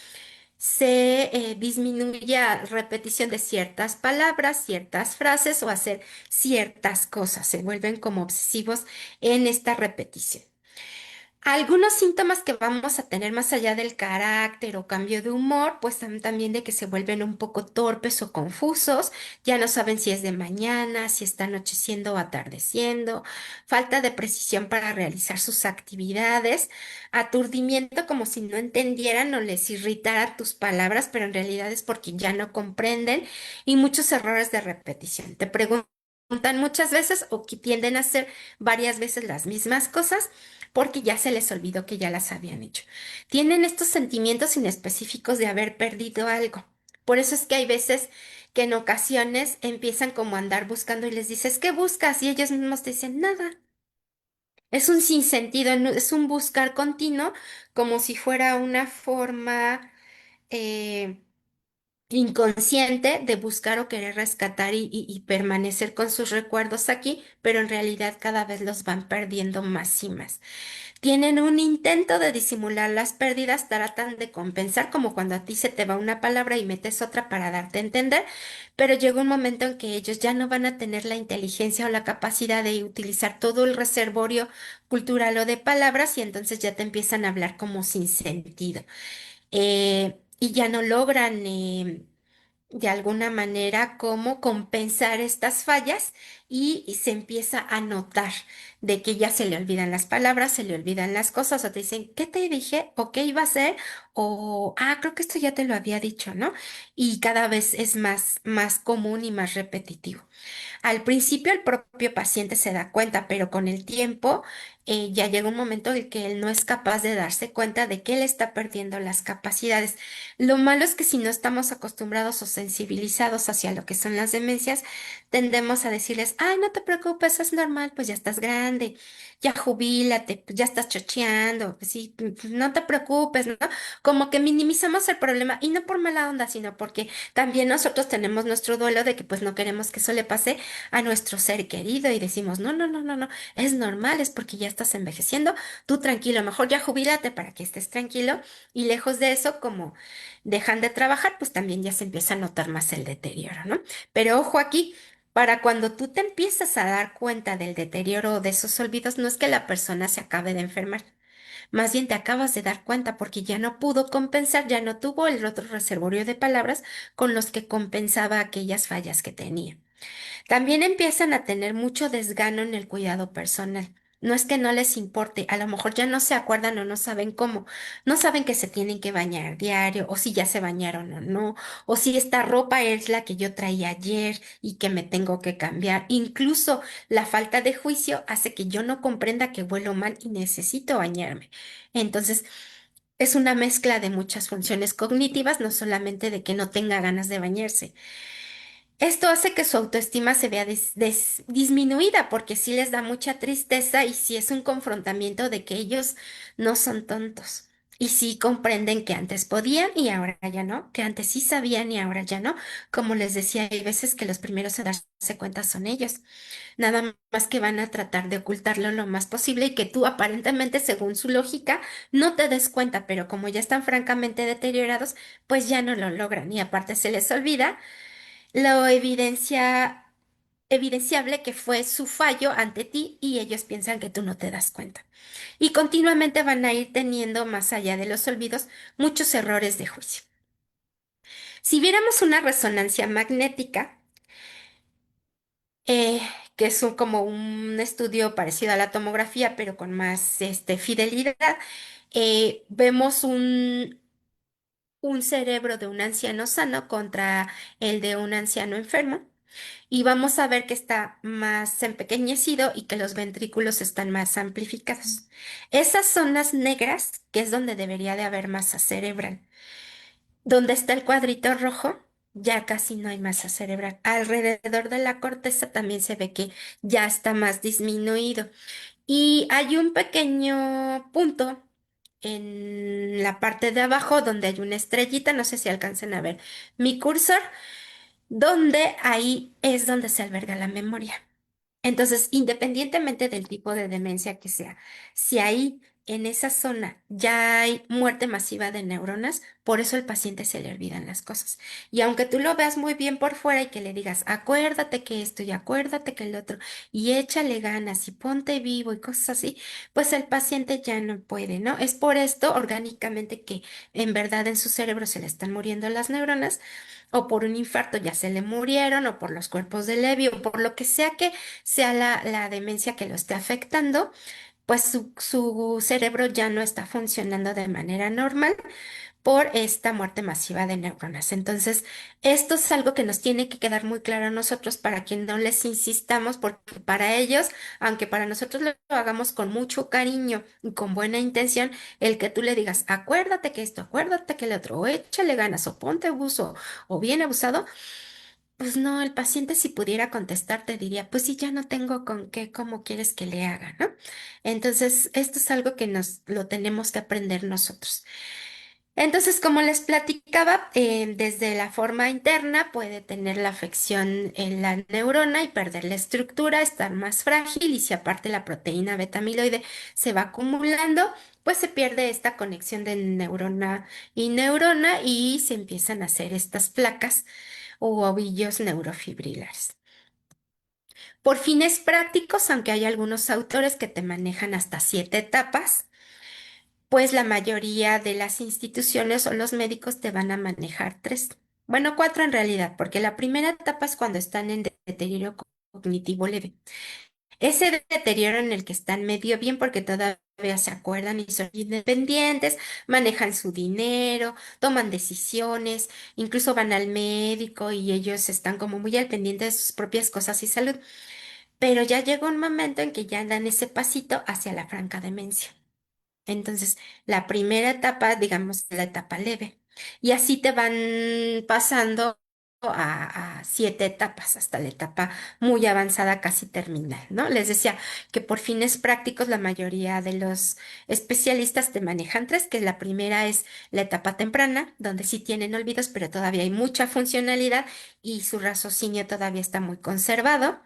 se disminuye a repetición de ciertas palabras, ciertas frases o hacer ciertas cosas. Se vuelven como obsesivos en esta repetición. Algunos síntomas que vamos a tener más allá del carácter o cambio de humor, pues también de que se vuelven un poco torpes o confusos, ya no saben si es de mañana, si está anocheciendo o atardeciendo, falta de precisión para realizar sus actividades, aturdimiento como si no entendieran o les irritaran tus palabras, pero en realidad es porque ya no comprenden y muchos errores de repetición. Te preguntan muchas veces o que tienden a hacer varias veces las mismas cosas porque ya se les olvidó que ya las habían hecho. Tienen estos sentimientos inespecíficos de haber perdido algo. Por eso es que hay veces que en ocasiones empiezan como a andar buscando y les dices, ¿qué buscas? Y ellos mismos te dicen, nada. Es un sinsentido, es un buscar continuo, como si fuera una forma eh, inconsciente de buscar o querer rescatar y permanecer con sus recuerdos aquí, pero en realidad cada vez los van perdiendo más y más. Tienen un intento de disimular las pérdidas, tratan de compensar, como cuando a ti se te va una palabra y metes otra para darte a entender, pero llega un momento en que ellos ya no van a tener la inteligencia o la capacidad de utilizar todo el reservorio cultural o de palabras y entonces ya te empiezan a hablar como sin sentido. Y ya no logran de alguna manera cómo compensar estas fallas y se empieza a notar de que ya se le olvidan las palabras, se le olvidan las cosas o te dicen, ¿qué te dije? ¿O qué iba a hacer? O, creo que esto ya te lo había dicho, ¿no? Y cada vez es más común y más repetitivo. Al principio el propio paciente se da cuenta, pero con el tiempo ya llega un momento en el que él no es capaz de darse cuenta de que él está perdiendo las capacidades. Lo malo es que si no estamos acostumbrados o sensibilizados hacia lo que son las demencias, tendemos a decirles, ay, no te preocupes, es normal, pues ya estás grande, ya jubílate, pues ya estás chocheando, pues sí, pues no te preocupes, ¿no? Como que minimizamos el problema y no por mala onda, sino porque también nosotros tenemos nuestro duelo de que pues no queremos que eso le pase a nuestro ser querido y decimos, no, no, no, no, no, es normal, es porque ya estás envejeciendo, tú tranquilo, mejor ya jubílate para que estés tranquilo y lejos de eso, como dejan de trabajar, pues también ya se empieza a notar más el deterioro, ¿no? Pero ojo aquí. Para cuando tú te empiezas a dar cuenta del deterioro o de esos olvidos, no es que la persona se acabe de enfermar. Más bien te acabas de dar cuenta porque ya no pudo compensar, ya no tuvo el otro reservorio de palabras con los que compensaba aquellas fallas que tenía. También empiezan a tener mucho desgano en el cuidado personal. No es que no les importe, a lo mejor ya no se acuerdan o no saben cómo, no saben que se tienen que bañar diario, o si ya se bañaron o no, o si esta ropa es la que yo traía ayer y que me tengo que cambiar. Incluso la falta de juicio hace que yo no comprenda que huelo mal y necesito bañarme. Entonces, es una mezcla de muchas funciones cognitivas, no solamente de que no tenga ganas de bañarse. Esto hace que su autoestima se vea disminuida porque sí les da mucha tristeza y sí es un confrontamiento de que ellos no son tontos. Y sí comprenden que antes podían y ahora ya no, que antes sí sabían y ahora ya no. Como les decía, hay veces que los primeros a darse cuenta son ellos. Nada más que van a tratar de ocultarlo lo más posible y que tú aparentemente, según su lógica, no te des cuenta, pero como ya están francamente deteriorados, pues ya no lo logran y aparte se les olvida lo evidenciable que fue su fallo ante ti y ellos piensan que tú no te das cuenta. Y continuamente van a ir teniendo, más allá de los olvidos, muchos errores de juicio. Si viéramos una resonancia magnética, eh, que es como un estudio parecido a la tomografía, pero con más fidelidad, vemos un cerebro de un anciano sano contra el de un anciano enfermo. Y vamos a ver que está más empequeñecido y que los ventrículos están más amplificados. Esas zonas negras, que es donde debería de haber masa cerebral, donde está el cuadrito rojo, ya casi no hay masa cerebral. Alrededor de la corteza también se ve que ya está más disminuido. Y hay un pequeño punto en la parte de abajo donde hay una estrellita, no sé si alcancen a ver mi cursor, donde ahí es donde se alberga la memoria. Entonces, independientemente del tipo de demencia que sea, si ahí en esa zona ya hay muerte masiva de neuronas, por eso el paciente se le olvidan las cosas. Y aunque tú lo veas muy bien por fuera y que le digas, acuérdate que esto y acuérdate que el otro, y échale ganas y ponte vivo y cosas así, pues el paciente ya no puede, ¿no? Es por esto orgánicamente que en verdad en su cerebro se le están muriendo las neuronas, o por un infarto ya se le murieron, o por los cuerpos de Levy, o por lo que sea que sea la demencia que lo esté afectando, pues su cerebro ya no está funcionando de manera normal por esta muerte masiva de neuronas. Entonces, esto es algo que nos tiene que quedar muy claro a nosotros para que no les insistamos, porque para ellos, aunque para nosotros lo hagamos con mucho cariño y con buena intención, el que tú le digas, acuérdate que esto, acuérdate que el otro, o échale ganas, o ponte abuso, o bien abusado, pues no, el paciente si pudiera contestar te diría, pues sí, ya no tengo con qué, cómo quieres que le haga, ¿no? Entonces, esto es algo que nos lo tenemos que aprender nosotros. Entonces, como les platicaba, desde la forma interna puede tener la afección en la neurona y perder la estructura, estar más frágil y si aparte la proteína beta amiloide se va acumulando, pues se pierde esta conexión de neurona y neurona y se empiezan a hacer estas placas u ovillos neurofibrilares. Por fines prácticos, aunque hay algunos autores que te manejan hasta 7 etapas, pues la mayoría de las instituciones o los médicos te van a manejar 3. Bueno, 4 en realidad, porque la primera etapa es cuando están en deterioro cognitivo leve. Ese deterioro en el que están medio bien porque todavía se acuerdan y son independientes, manejan su dinero, toman decisiones, incluso van al médico y ellos están como muy al pendiente de sus propias cosas y salud. Pero ya llega un momento en que ya dan ese pasito hacia la franca demencia. Entonces, la primera etapa, digamos, es la etapa leve. Y así te van pasando a 7 etapas, hasta la etapa muy avanzada, casi terminal, ¿no? Les decía que por fines prácticos la mayoría de los especialistas te manejan 3, que la primera es la etapa temprana, donde sí tienen olvidos, pero todavía hay mucha funcionalidad y su raciocinio todavía está muy conservado.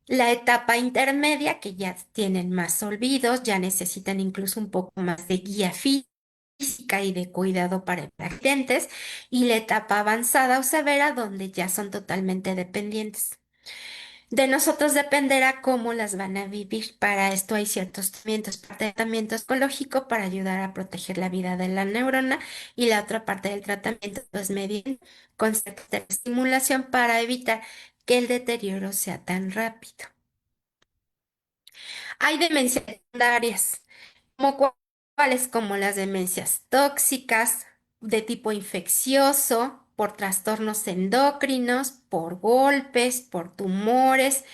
La etapa intermedia, que ya tienen más olvidos, ya necesitan incluso un poco más de guía física y de cuidado para pacientes. Y la etapa avanzada o severa, donde ya son totalmente dependientes. De nosotros dependerá cómo las van a vivir. Para esto hay ciertos tratamientos, parte del tratamiento oncológico para ayudar a proteger la vida de la neurona y la otra parte del tratamiento es medir con cierta estimulación para evitar que el deterioro sea tan rápido. Hay demencias secundarias, como cuáles, como las demencias tóxicas, de tipo infeccioso, por trastornos endocrinos, por golpes, por tumores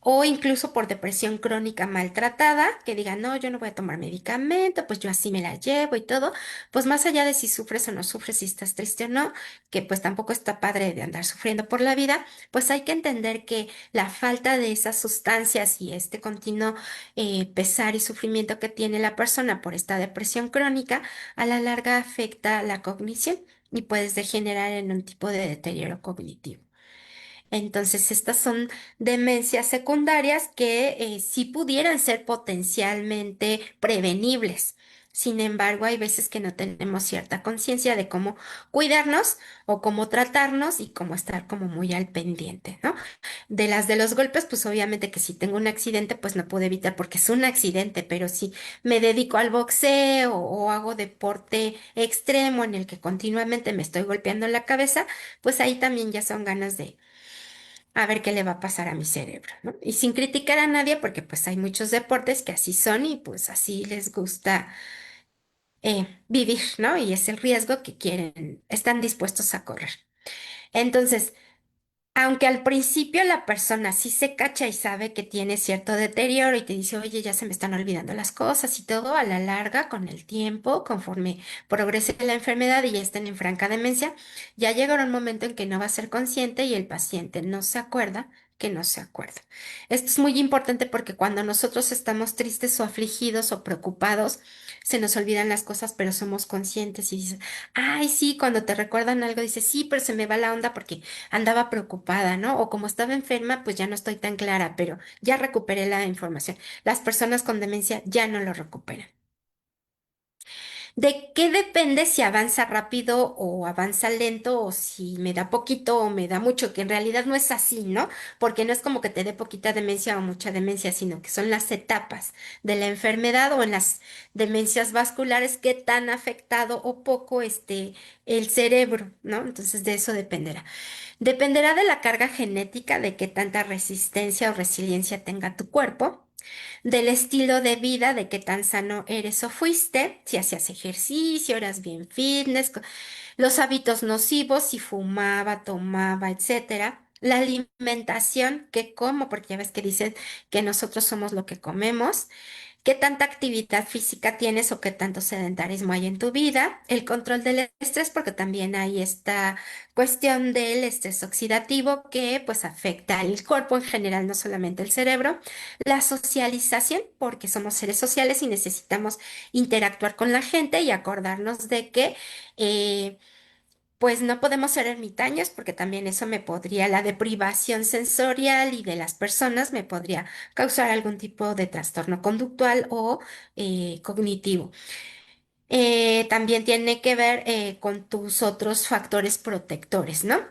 o incluso por depresión crónica maltratada, que digan, no, yo no voy a tomar medicamento, pues yo así me la llevo y todo, pues más allá de si sufres o no sufres, si estás triste o no, que pues tampoco está padre de andar sufriendo por la vida, pues hay que entender que la falta de esas sustancias y este continuo pesar y sufrimiento que tiene la persona por esta depresión crónica, a la larga afecta la cognición y puedes degenerar en un tipo de deterioro cognitivo. Entonces, estas son demencias secundarias que sí pudieran ser potencialmente prevenibles. Sin embargo, hay veces que no tenemos cierta conciencia de cómo cuidarnos o cómo tratarnos y cómo estar como muy al pendiente, ¿no? De las de los golpes, pues obviamente que si tengo un accidente, pues no puedo evitar porque es un accidente, pero si me dedico al boxeo o hago deporte extremo en el que continuamente me estoy golpeando la cabeza, pues ahí también ya son ganas de a ver qué le va a pasar a mi cerebro, ¿no? Y sin criticar a nadie, porque pues hay muchos deportes que así son y pues así les gusta vivir, ¿no? Y es el riesgo que quieren, están dispuestos a correr. Entonces, aunque al principio la persona sí se cacha y sabe que tiene cierto deterioro y te dice, oye, ya se me están olvidando las cosas y todo, a la larga, con el tiempo, conforme progrese la enfermedad y ya estén en franca demencia, ya llegará un momento en que no va a ser consciente y el paciente no se acuerda que no se acuerda. Esto es muy importante porque cuando nosotros estamos tristes o afligidos o preocupados, se nos olvidan las cosas, pero somos conscientes y dices, ay, sí, cuando te recuerdan algo, dices, sí, pero se me va la onda porque andaba preocupada, ¿no? O como estaba enferma, pues ya no estoy tan clara, pero ya recuperé la información. Las personas con demencia ya no lo recuperan. ¿De qué depende si avanza rápido o avanza lento o si me da poquito o me da mucho? Que en realidad no es así, ¿no? Porque no es como que te dé poquita demencia o mucha demencia, sino que son las etapas de la enfermedad o en las demencias vasculares, qué tan afectado o poco esté el cerebro, ¿no? Entonces de eso dependerá. Dependerá de la carga genética, de qué tanta resistencia o resiliencia tenga tu cuerpo, del estilo de vida, de qué tan sano eres o fuiste, si hacías ejercicio, eras bien fitness, los hábitos nocivos, si fumaba, tomaba, etcétera. La alimentación, que como, porque ya ves que dicen que nosotros somos lo que comemos. ¿Qué tanta actividad física tienes o qué tanto sedentarismo hay en tu vida? El control del estrés, porque también hay esta cuestión del estrés oxidativo que pues afecta al cuerpo en general, no solamente el cerebro. La socialización, porque somos seres sociales y necesitamos interactuar con la gente y acordarnos de que pues no podemos ser ermitaños porque también eso me podría, la deprivación sensorial y de las personas me podría causar algún tipo de trastorno conductual o cognitivo. También tiene que ver con tus otros factores protectores, ¿no?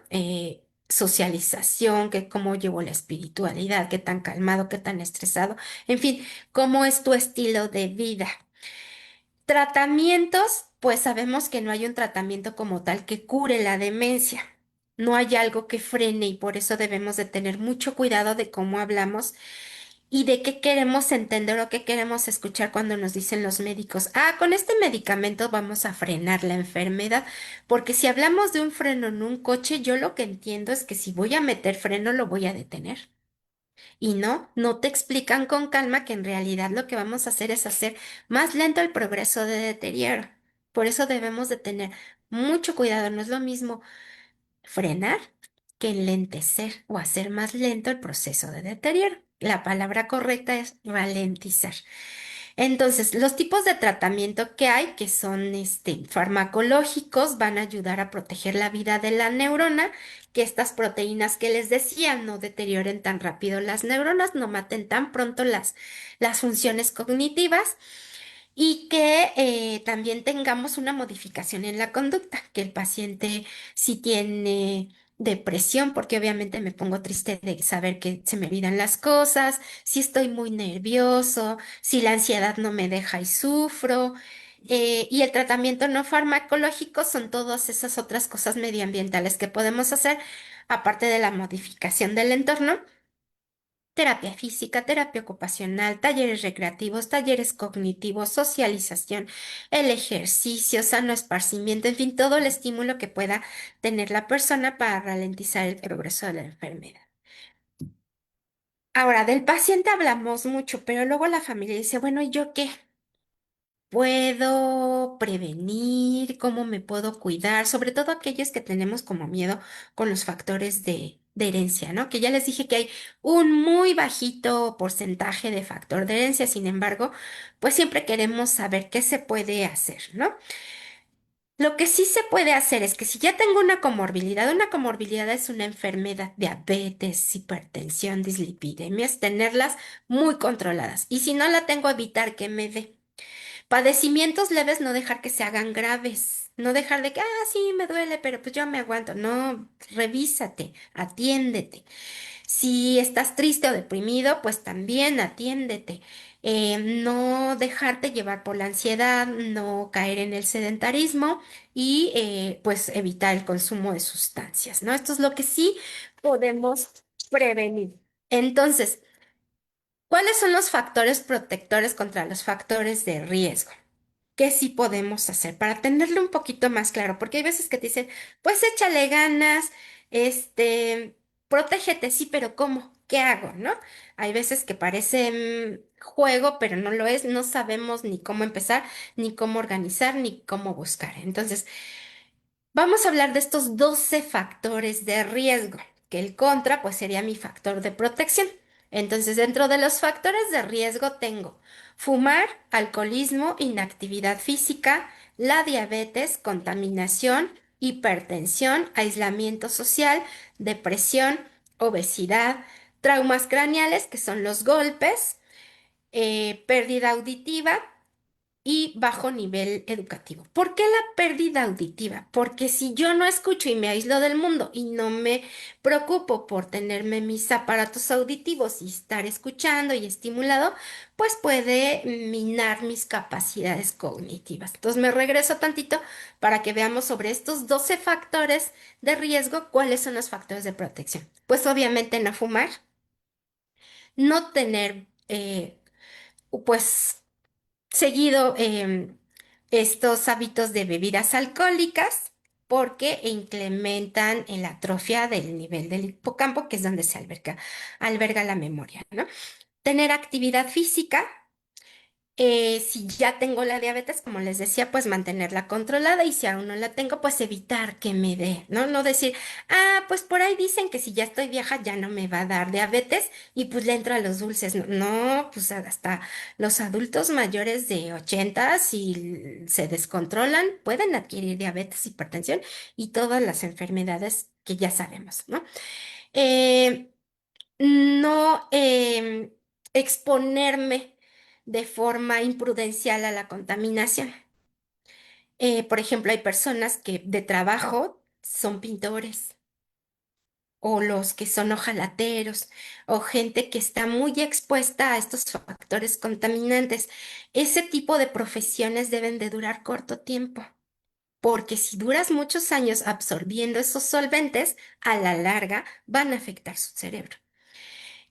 Socialización, que cómo llevo la espiritualidad, qué tan calmado, qué tan estresado, en fin, cómo es tu estilo de vida. Tratamientos, pues sabemos que no hay un tratamiento como tal que cure la demencia. No hay algo que frene y por eso debemos de tener mucho cuidado de cómo hablamos y de qué queremos entender o qué queremos escuchar cuando nos dicen los médicos, ah, con este medicamento vamos a frenar la enfermedad, porque si hablamos de un freno en un coche, yo lo que entiendo es que si voy a meter freno, lo voy a detener. Y no, no te explican con calma que en realidad lo que vamos a hacer es hacer más lento el progreso de deterioro. Por eso debemos de tener mucho cuidado. No es lo mismo frenar que enlentecer o hacer más lento el proceso de deterioro. La palabra correcta es ralentizar. Entonces, los tipos de tratamiento que hay, que son farmacológicos, van a ayudar a proteger la vida de la neurona, que estas proteínas que les decía no deterioren tan rápido las neuronas, no maten tan pronto las funciones cognitivas y que también tengamos una modificación en la conducta, que el paciente si tiene depresión, porque obviamente me pongo triste de saber que se me olvidan las cosas, si estoy muy nervioso, si la ansiedad no me deja y sufro. Y el tratamiento no farmacológico son todas esas otras cosas medioambientales que podemos hacer, aparte de la modificación del entorno. Terapia física, terapia ocupacional, talleres recreativos, talleres cognitivos, socialización, el ejercicio, sano esparcimiento, en fin, todo el estímulo que pueda tener la persona para ralentizar el progreso de la enfermedad. Ahora, del paciente hablamos mucho, pero luego la familia dice, bueno, ¿y yo qué? ¿Puedo prevenir? ¿Cómo me puedo cuidar? Sobre todo aquellos que tenemos como miedo con los factores de herencia, ¿no? Que ya les dije que hay un muy bajito porcentaje de factor de herencia, sin embargo, pues siempre queremos saber qué se puede hacer, ¿no? Lo que sí se puede hacer es que si ya tengo una comorbilidad es una enfermedad, diabetes, hipertensión, dislipidemias, tenerlas muy controladas. Y si no la tengo, evitar que me dé. Padecimientos leves, no dejar que se hagan graves. No dejar de que, ah, sí, me duele, pero pues yo me aguanto. No, revísate, atiéndete. Si estás triste o deprimido, pues también atiéndete. No dejarte llevar por la ansiedad, no caer en el sedentarismo y pues evitar el consumo de sustancias, ¿no? Esto es lo que sí podemos prevenir. Entonces, ¿cuáles son los factores protectores contra los factores de riesgo? ¿Qué sí podemos hacer para tenerlo un poquito más claro? Porque hay veces que te dicen, pues échale ganas, protégete, sí, pero ¿cómo? ¿Qué hago? ¿No? Hay veces que parece juego, pero no lo es, no sabemos ni cómo empezar, ni cómo organizar, ni cómo buscar. Entonces, vamos a hablar de estos 12 factores de riesgo. que el contra pues sería mi factor de protección. Entonces, dentro de los factores de riesgo tengo fumar, alcoholismo, inactividad física, la diabetes, contaminación, hipertensión, aislamiento social, depresión, obesidad, traumas craneales, que son los golpes, pérdida auditiva y bajo nivel educativo. ¿Por qué la pérdida auditiva? Porque si yo no escucho y me aíslo del mundo y no me preocupo por tenerme mis aparatos auditivos y estar escuchando y estimulado, pues puede minar mis capacidades cognitivas. Entonces me regreso tantito para que veamos sobre estos 12 factores de riesgo, cuáles son los factores de protección. Pues obviamente no fumar, no tener, pues seguido estos hábitos de bebidas alcohólicas porque incrementan en la atrofia del nivel del hipocampo, que es donde se alberga la memoria, ¿no? Tener actividad física. Si ya tengo la diabetes, como les decía, pues mantenerla controlada y si aún no la tengo, pues evitar que me dé, ¿no? No decir, ah, pues por ahí dicen que si ya estoy vieja ya no me va a dar diabetes y pues le entro a los dulces. No, no, pues hasta los adultos mayores de 80, si se descontrolan, pueden adquirir diabetes, hipertensión y todas las enfermedades que ya sabemos, ¿no? Eh, no exponerme de forma imprudencial a la contaminación. Por ejemplo, hay personas que de trabajo son pintores o los que son ojalateros o gente que está muy expuesta a estos factores contaminantes. Ese tipo de profesiones deben de durar corto tiempo. Porque si duras muchos años absorbiendo esos solventes, a la larga van a afectar su cerebro.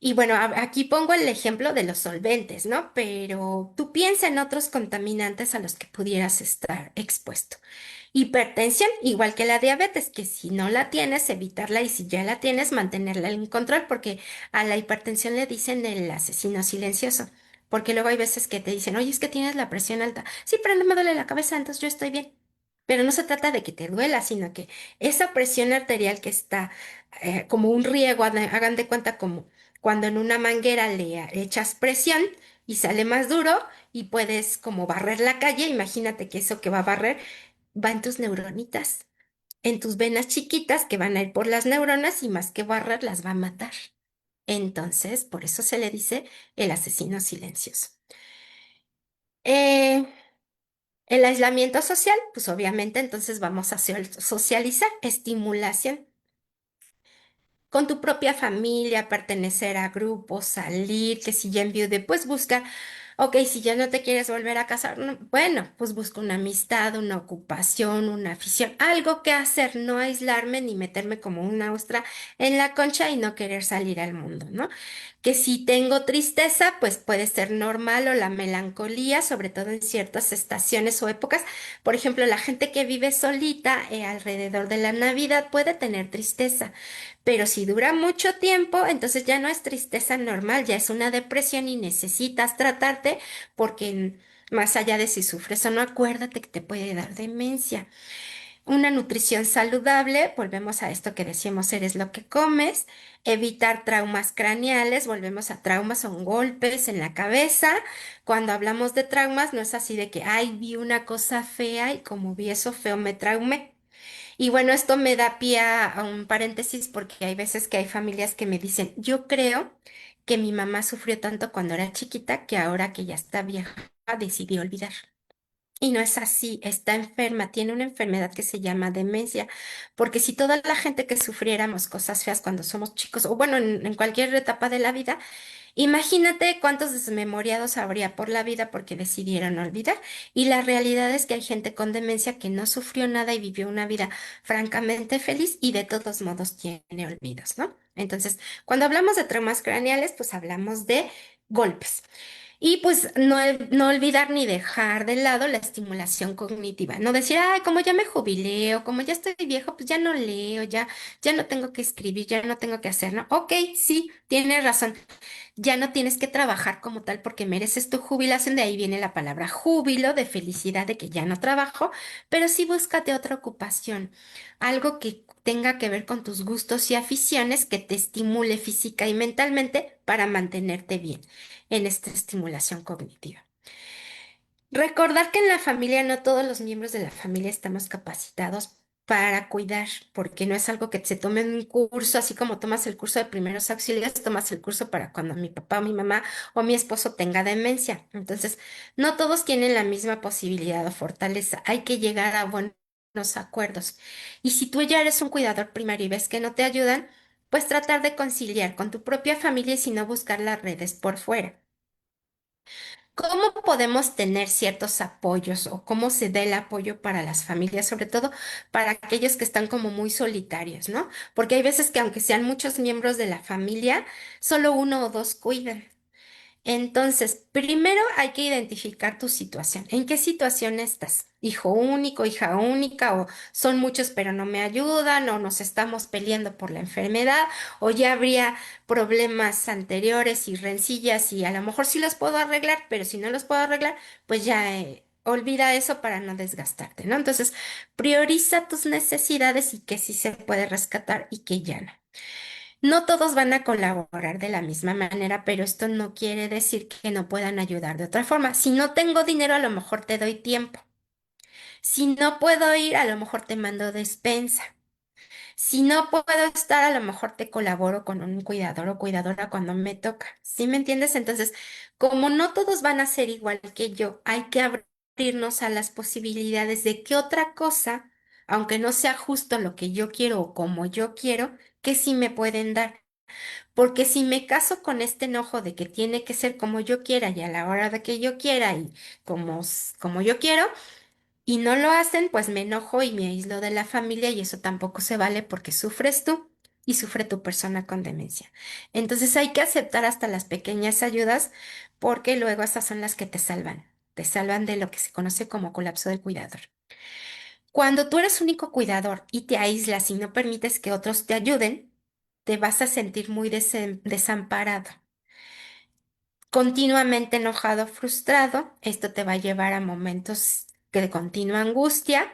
Y bueno, aquí pongo el ejemplo de los solventes, ¿no? Pero tú piensa en otros contaminantes a los que pudieras estar expuesto. Hipertensión, igual que la diabetes, que si no la tienes, evitarla y si ya la tienes, mantenerla en control, porque a la hipertensión le dicen el asesino silencioso. Porque luego hay veces que te dicen, oye, es que tienes la presión alta. Sí, pero no me duele la cabeza, entonces yo estoy bien. Pero no se trata de que te duela, sino que esa presión arterial que está como un riego, hagan de cuenta como cuando en una manguera le echas presión y sale más duro y puedes como barrer la calle, imagínate que eso que va a barrer va en tus neuronitas, en tus venas chiquitas que van a ir por las neuronas y más que barrer las va a matar. Entonces, por eso se le dice el asesino silencioso. Eh, el aislamiento social, pues obviamente entonces vamos a socializar, estimulación con tu propia familia, pertenecer a grupos, salir, que si ya enviude, pues busca, ok, si ya no te quieres volver a casar, bueno, pues busca una amistad, una ocupación, una afición, algo que hacer, no aislarme ni meterme como una ostra en la concha y no querer salir al mundo, ¿no? Que si tengo tristeza, pues puede ser normal o la melancolía, sobre todo en ciertas estaciones o épocas. Por ejemplo, la gente que vive solita alrededor de la Navidad puede tener tristeza. Pero si dura mucho tiempo, entonces ya no es tristeza normal, ya es una depresión y necesitas tratarte porque más allá de si sufres o no, acuérdate que te puede dar demencia. Una nutrición saludable, volvemos a esto que decíamos, eres lo que comes, evitar traumas craneales, volvemos a traumas, son golpes en la cabeza. Cuando hablamos de traumas, no es así de que, ay, vi una cosa fea y como vi eso feo me traumé. Y bueno, esto me da pie a un paréntesis porque hay veces que hay familias que me dicen, yo creo que mi mamá sufrió tanto cuando era chiquita que ahora que ya está vieja decidió olvidar. Y no es así, está enferma, tiene una enfermedad que se llama demencia, porque si toda la gente que sufriéramos cosas feas cuando somos chicos, o bueno, en cualquier etapa de la vida, imagínate cuántos desmemoriados habría por la vida porque decidieron olvidar. Y la realidad es que hay gente con demencia que no sufrió nada y vivió una vida francamente feliz y de todos modos tiene olvidos, ¿no? Entonces, cuando hablamos de traumas craneales, pues hablamos de golpes. Y pues no olvidar ni dejar de lado la estimulación cognitiva. No decir, ay, como ya me jubilé o como ya estoy viejo, pues ya no leo, ya no tengo que escribir, ya no tengo que hacer, ¿no? Ok, sí, tienes razón. Ya no tienes que trabajar como tal porque mereces tu jubilación, de ahí viene la palabra júbilo, de felicidad de que ya no trabajo, pero sí búscate otra ocupación, algo que tenga que ver con tus gustos y aficiones que te estimule física y mentalmente para mantenerte bien en esta estimulación cognitiva. Recordar que en la familia no todos los miembros de la familia estamos capacitados para cuidar, porque no es algo que se tome en un curso, así como tomas el curso de primeros auxilios, tomas el curso para cuando mi papá, mi mamá o mi esposo tenga demencia. Entonces, no todos tienen la misma posibilidad o fortaleza. Hay que llegar a buenos acuerdos. Y si tú ya eres un cuidador primario y ves que no te ayudan, pues tratar de conciliar con tu propia familia y si no buscar las redes por fuera. ¿Cómo podemos tener ciertos apoyos o cómo se da el apoyo para las familias, sobre todo para aquellos que están como muy solitarios, ¿no? Porque hay veces que aunque sean muchos miembros de la familia, solo uno o dos cuidan. Entonces, primero hay que identificar tu situación. ¿En qué situación estás? Hijo único, hija única, o son muchos pero no me ayudan, o nos estamos peleando por la enfermedad, o ya habría problemas anteriores y rencillas y a lo mejor sí los puedo arreglar, pero si no los puedo arreglar, pues ya olvida eso para no desgastarte, ¿no? Entonces, prioriza tus necesidades y que sí se puede rescatar y que ya no. No todos van a colaborar de la misma manera, pero esto no quiere decir que no puedan ayudar de otra forma. Si no tengo dinero, a lo mejor te doy tiempo. Si no puedo ir, a lo mejor te mando despensa. Si no puedo estar, a lo mejor te colaboro con un cuidador o cuidadora cuando me toca. ¿Sí me entiendes? Entonces, como no todos van a ser igual que yo, hay que abrirnos a las posibilidades de que otra cosa, aunque no sea justo lo que yo quiero o como yo quiero, que sí me pueden dar. Porque si me caso con este enojo de que tiene que ser como yo quiera y a la hora de que yo quiera y como yo quiero, y no lo hacen, pues me enojo y me aíslo de la familia y eso tampoco se vale porque sufres tú y sufre tu persona con demencia. Entonces hay que aceptar hasta las pequeñas ayudas porque luego esas son las que te salvan de lo que se conoce como colapso del cuidador. Cuando tú eres único cuidador y te aíslas y no permites que otros te ayuden, te vas a sentir muy desamparado, continuamente enojado, frustrado. Esto te va a llevar a momentos de continua angustia,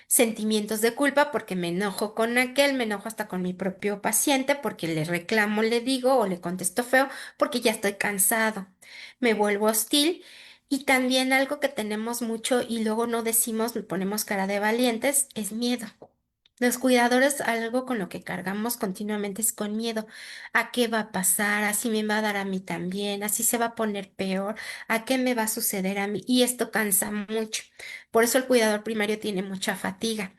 sentimientos de culpa porque me enojo con aquel, me enojo hasta con mi propio paciente porque le reclamo, le digo o le contesto feo porque ya estoy cansado, me vuelvo hostil. Y también algo que tenemos mucho y luego no decimos, le ponemos cara de valientes, es miedo. Los cuidadores, algo con lo que cargamos continuamente es con miedo. ¿A qué va a pasar? ¿Así me va a dar a mí también? ¿Así se va a poner peor? ¿A qué me va a suceder a mí? Y esto cansa mucho. Por eso el cuidador primario tiene mucha fatiga.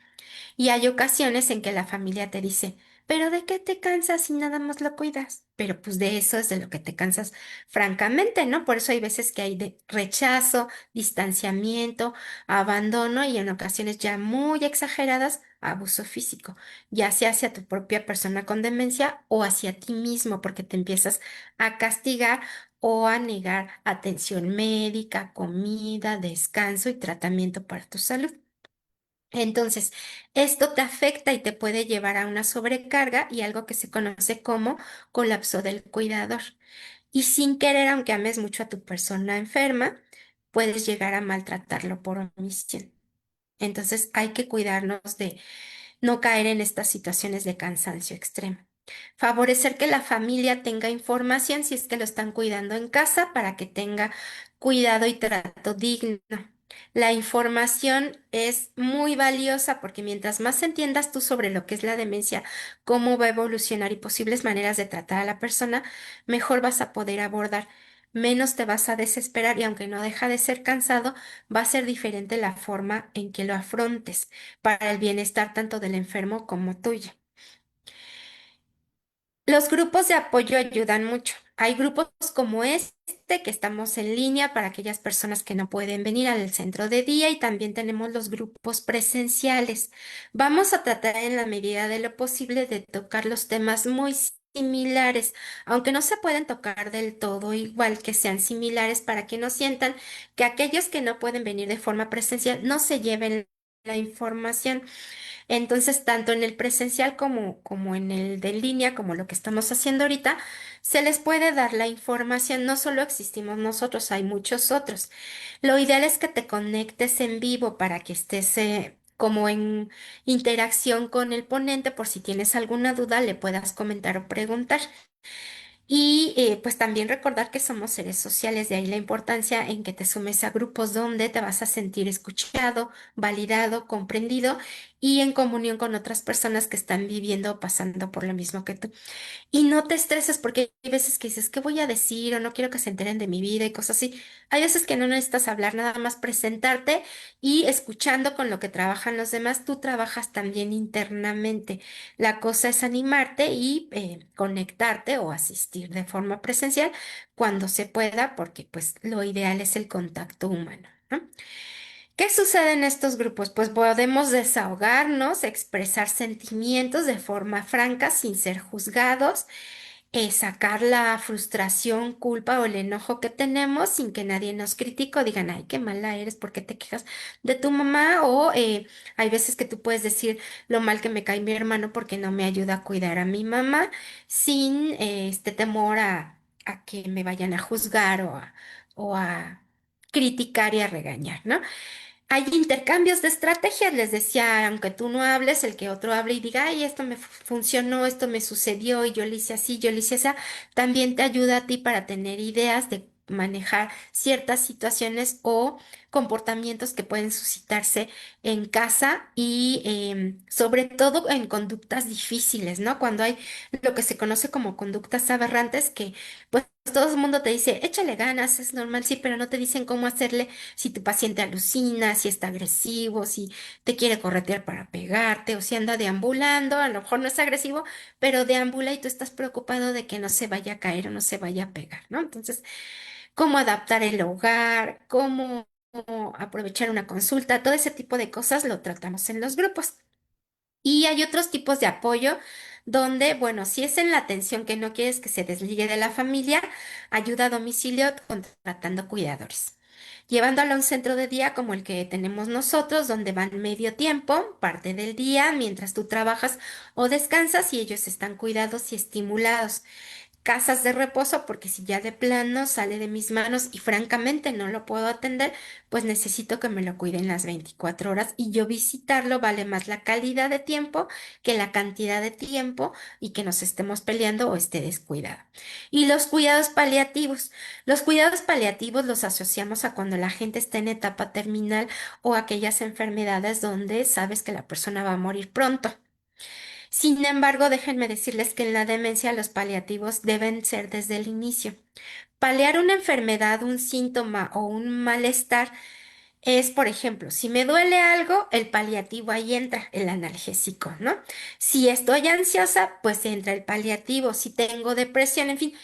Y hay ocasiones en que la familia te dice, ¿pero de qué te cansas si nada más lo cuidas? Pero pues de eso es de lo que te cansas, francamente, ¿no? Por eso hay veces que hay de rechazo, distanciamiento, abandono y en ocasiones ya muy exageradas, abuso físico, ya sea hacia tu propia persona con demencia o hacia ti mismo, porque te empiezas a castigar o a negar atención médica, comida, descanso y tratamiento para tu salud. Entonces, esto te afecta y te puede llevar a una sobrecarga y algo que se conoce como colapso del cuidador. Y sin querer, aunque ames mucho a tu persona enferma, puedes llegar a maltratarlo por omisión. Entonces, hay que cuidarnos de no caer en estas situaciones de cansancio extremo. Favorecer que la familia tenga información si es que lo están cuidando en casa para que tenga cuidado y trato digno. La información es muy valiosa porque mientras más entiendas tú sobre lo que es la demencia, cómo va a evolucionar y posibles maneras de tratar a la persona, mejor vas a poder abordar, menos te vas a desesperar y aunque no deja de ser cansado, va a ser diferente la forma en que lo afrontes para el bienestar tanto del enfermo como tuyo. Los grupos de apoyo ayudan mucho. Hay grupos como este que estamos en línea para aquellas personas que no pueden venir al centro de día y también tenemos los grupos presenciales. Vamos a tratar en la medida de lo posible de tocar los temas muy similares, aunque no se pueden tocar del todo igual, que sean similares para que no sientan que aquellos que no pueden venir de forma presencial no se lleven la información. Entonces, tanto en el presencial como en el de línea, como lo que estamos haciendo ahorita, se les puede dar la información. No solo existimos nosotros, hay muchos otros. Lo ideal es que te conectes en vivo para que estés como en interacción con el ponente, por si tienes alguna duda, le puedas comentar o preguntar. Y pues también recordar que somos seres sociales, de ahí la importancia en que te sumes a grupos donde te vas a sentir escuchado, validado, comprendido y en comunión con otras personas que están viviendo o pasando por lo mismo que tú. Y no te estreses porque hay veces que dices, ¿qué voy a decir? O no quiero que se enteren de mi vida y cosas así. Hay veces que no necesitas hablar, nada más presentarte y escuchando con lo que trabajan los demás, tú trabajas también internamente. La cosa es animarte y conectarte o asistir de forma presencial cuando se pueda, porque pues lo ideal es el contacto humano, ¿no? ¿Qué sucede en estos grupos? Pues podemos desahogarnos, expresar sentimientos de forma franca sin ser juzgados, sacar la frustración, culpa o el enojo que tenemos sin que nadie nos critique o digan, ay, qué mala eres, ¿por qué te quejas de tu mamá? O hay veces que tú puedes decir lo mal que me cae mi hermano porque no me ayuda a cuidar a mi mamá sin este temor a que me vayan a juzgar o a criticar y a regañar, ¿no? Hay intercambios de estrategias, les decía, aunque tú no hables, el que otro hable y diga, ay, esto me funcionó, esto me sucedió y yo le hice así, yo le hice esa, también te ayuda a ti para tener ideas de manejar ciertas situaciones o comportamientos que pueden suscitarse en casa y sobre todo en conductas difíciles, ¿no? Cuando hay lo que se conoce como conductas aberrantes que pues todo el mundo te dice, échale ganas, es normal, sí, pero no te dicen cómo hacerle si tu paciente alucina, si está agresivo, si te quiere corretear para pegarte o si anda deambulando, a lo mejor no es agresivo, pero deambula y tú estás preocupado de que no se vaya a caer o no se vaya a pegar, ¿no? Entonces, cómo adaptar el hogar, cómo aprovechar una consulta, todo ese tipo de cosas lo tratamos en los grupos. Y hay otros tipos de apoyo donde, bueno, si es en la atención que no quieres que se desligue de la familia, ayuda a domicilio contratando cuidadores. Llevándolo a un centro de día como el que tenemos nosotros, donde van medio tiempo, parte del día, mientras tú trabajas o descansas y ellos están cuidados y estimulados. Casas de reposo, porque si ya de plano sale de mis manos y francamente no lo puedo atender, pues necesito que me lo cuiden las 24 horas y yo visitarlo vale más la calidad de tiempo que la cantidad de tiempo y que nos estemos peleando o esté descuidado. Y los cuidados paliativos. Los cuidados paliativos los asociamos a cuando la gente está en etapa terminal o aquellas enfermedades donde sabes que la persona va a morir pronto. Sin embargo, déjenme decirles que en la demencia los paliativos deben ser desde el inicio. Paliar una enfermedad, un síntoma o un malestar es, por ejemplo, si me duele algo, el paliativo ahí entra, el analgésico, ¿no? Si estoy ansiosa, pues entra el paliativo. Si tengo depresión, en fin,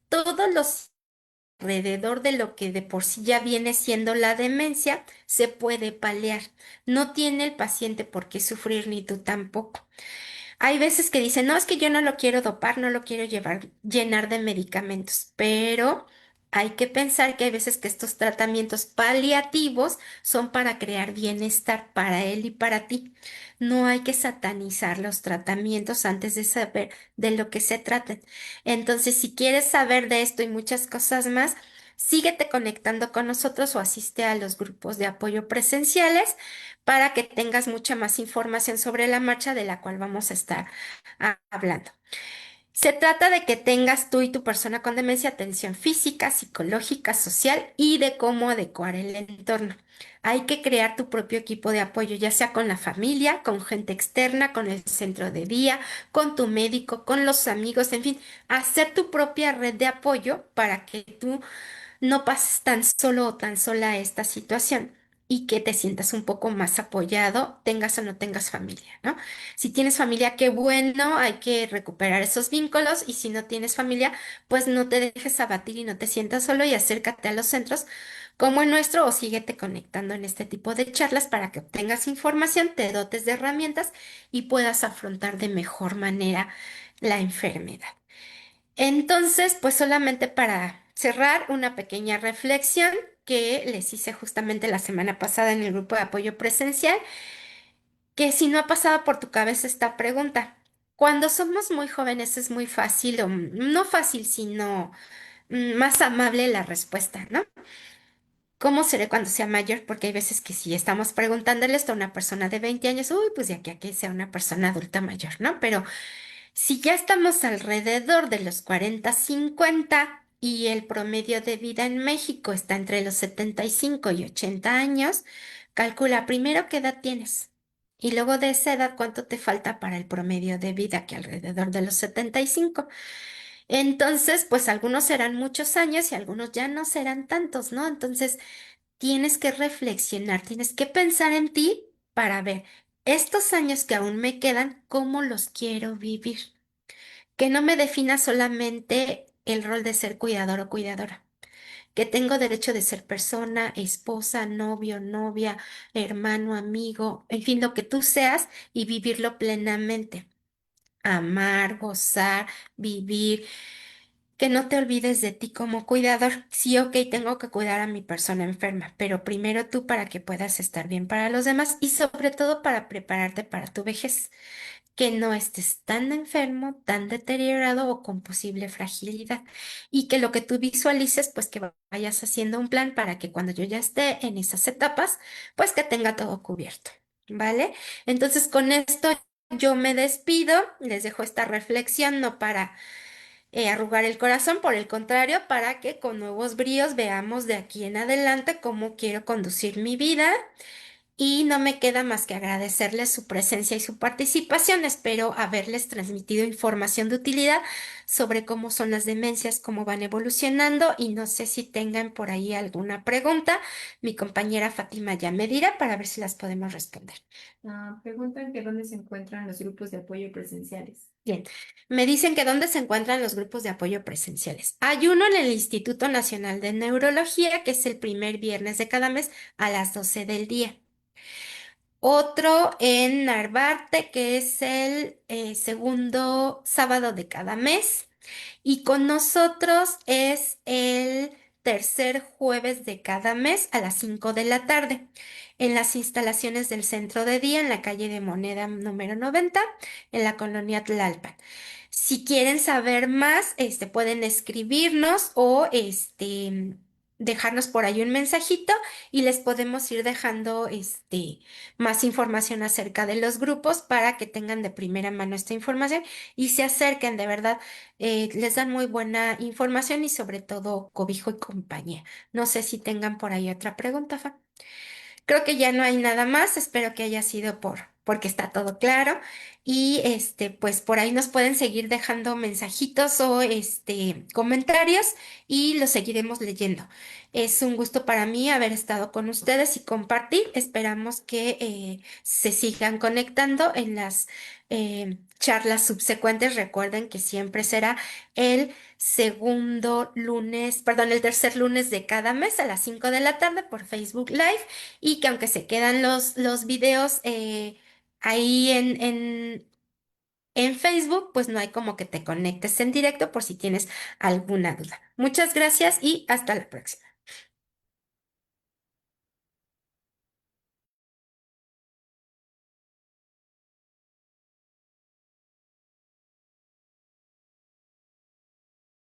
todos los alrededor de lo que de por sí ya viene siendo la demencia, se puede paliar. No tiene el paciente por qué sufrir, ni tú tampoco. Hay veces que dicen, no, es que yo no lo quiero dopar, no lo quiero llenar de medicamentos, pero hay que pensar que hay veces que estos tratamientos paliativos son para crear bienestar para él y para ti. No hay que satanizar los tratamientos antes de saber de lo que se tratan. Entonces, si quieres saber de esto y muchas cosas más, síguete conectando con nosotros o asiste a los grupos de apoyo presenciales para que tengas mucha más información sobre la marcha de la cual vamos a estar hablando. Se trata de que tengas tú y tu persona con demencia atención física, psicológica, social y de cómo adecuar el entorno. Hay que crear tu propio equipo de apoyo, ya sea con la familia, con gente externa, con el centro de día, con tu médico, con los amigos, en fin, hacer tu propia red de apoyo para que tú no pases tan solo o tan sola esta situación y que te sientas un poco más apoyado, tengas o no tengas familia, ¿no? Si tienes familia, qué bueno, hay que recuperar esos vínculos y si no tienes familia, pues no te dejes abatir y no te sientas solo y acércate a los centros como el nuestro o síguete conectando en este tipo de charlas para que obtengas información, te dotes de herramientas y puedas afrontar de mejor manera la enfermedad. Entonces, pues solamente para cerrar una pequeña reflexión que les hice justamente la semana pasada en el grupo de apoyo presencial, que si no ha pasado por tu cabeza esta pregunta, cuando somos muy jóvenes es muy fácil, o no fácil, sino más amable la respuesta, ¿no? ¿Cómo seré cuando sea mayor? Porque hay veces que si estamos preguntándole esto a una persona de 20 años, uy, pues de aquí a que sea una persona adulta mayor, ¿no? Pero si ya estamos alrededor de los 40, 50 y el promedio de vida en México está entre los 75 y 80 años, calcula primero qué edad tienes y luego de esa edad cuánto te falta para el promedio de vida, que alrededor de los 75. Entonces, pues algunos serán muchos años y algunos ya no serán tantos, ¿no? Entonces, tienes que reflexionar, tienes que pensar en ti para ver estos años que aún me quedan, cómo los quiero vivir. Que no me defina solamente el rol de ser cuidador o cuidadora, que tengo derecho de ser persona, esposa, novio, novia, hermano, amigo, en fin, lo que tú seas y vivirlo plenamente. Amar, gozar, vivir, que no te olvides de ti como cuidador. Sí, ok, tengo que cuidar a mi persona enferma, pero primero tú para que puedas estar bien para los demás y sobre todo para prepararte para tu vejez, que no estés tan enfermo, tan deteriorado o con posible fragilidad y que lo que tú visualices, pues que vayas haciendo un plan para que cuando yo ya esté en esas etapas, pues que tenga todo cubierto, ¿vale? Entonces con esto yo me despido, les dejo esta reflexión no para arrugar el corazón, por el contrario, para que con nuevos bríos veamos de aquí en adelante cómo quiero conducir mi vida y no me queda más que agradecerles su presencia y su participación. Espero haberles transmitido información de utilidad sobre cómo son las demencias, cómo van evolucionando y no sé si tengan por ahí alguna pregunta. Mi compañera Fátima ya me dirá para ver si las podemos responder. Preguntan que dónde se encuentran los grupos de apoyo presenciales. Bien, me dicen que dónde se encuentran los grupos de apoyo presenciales. Hay uno en el Instituto Nacional de Neurología, que es el primer viernes de cada mes a las 12 del día. Otro en Narvarte, que es el segundo sábado de cada mes. Y con nosotros es el tercer jueves de cada mes a las 5 de la tarde, en las instalaciones del centro de día en la calle de Moneda número 90, en la colonia Tlalpan. Si quieren saber más, pueden escribirnos o dejarnos por ahí un mensajito y les podemos ir dejando más información acerca de los grupos para que tengan de primera mano esta información y se acerquen, de verdad, les dan muy buena información y sobre todo cobijo y compañía. No sé si tengan por ahí otra pregunta, Fa. Creo que ya no hay nada más, espero que haya sido porque está todo claro y pues por ahí nos pueden seguir dejando mensajitos o comentarios y los seguiremos leyendo. Es un gusto para mí haber estado con ustedes y compartir. Esperamos que se sigan conectando en las charlas subsecuentes. Recuerden que siempre será el segundo lunes, perdón, el tercer lunes de cada mes a las 5 de la tarde por Facebook Live y que aunque se quedan los videos ahí en Facebook, pues no hay como que te conectes en directo por si tienes alguna duda. Muchas gracias y hasta la próxima.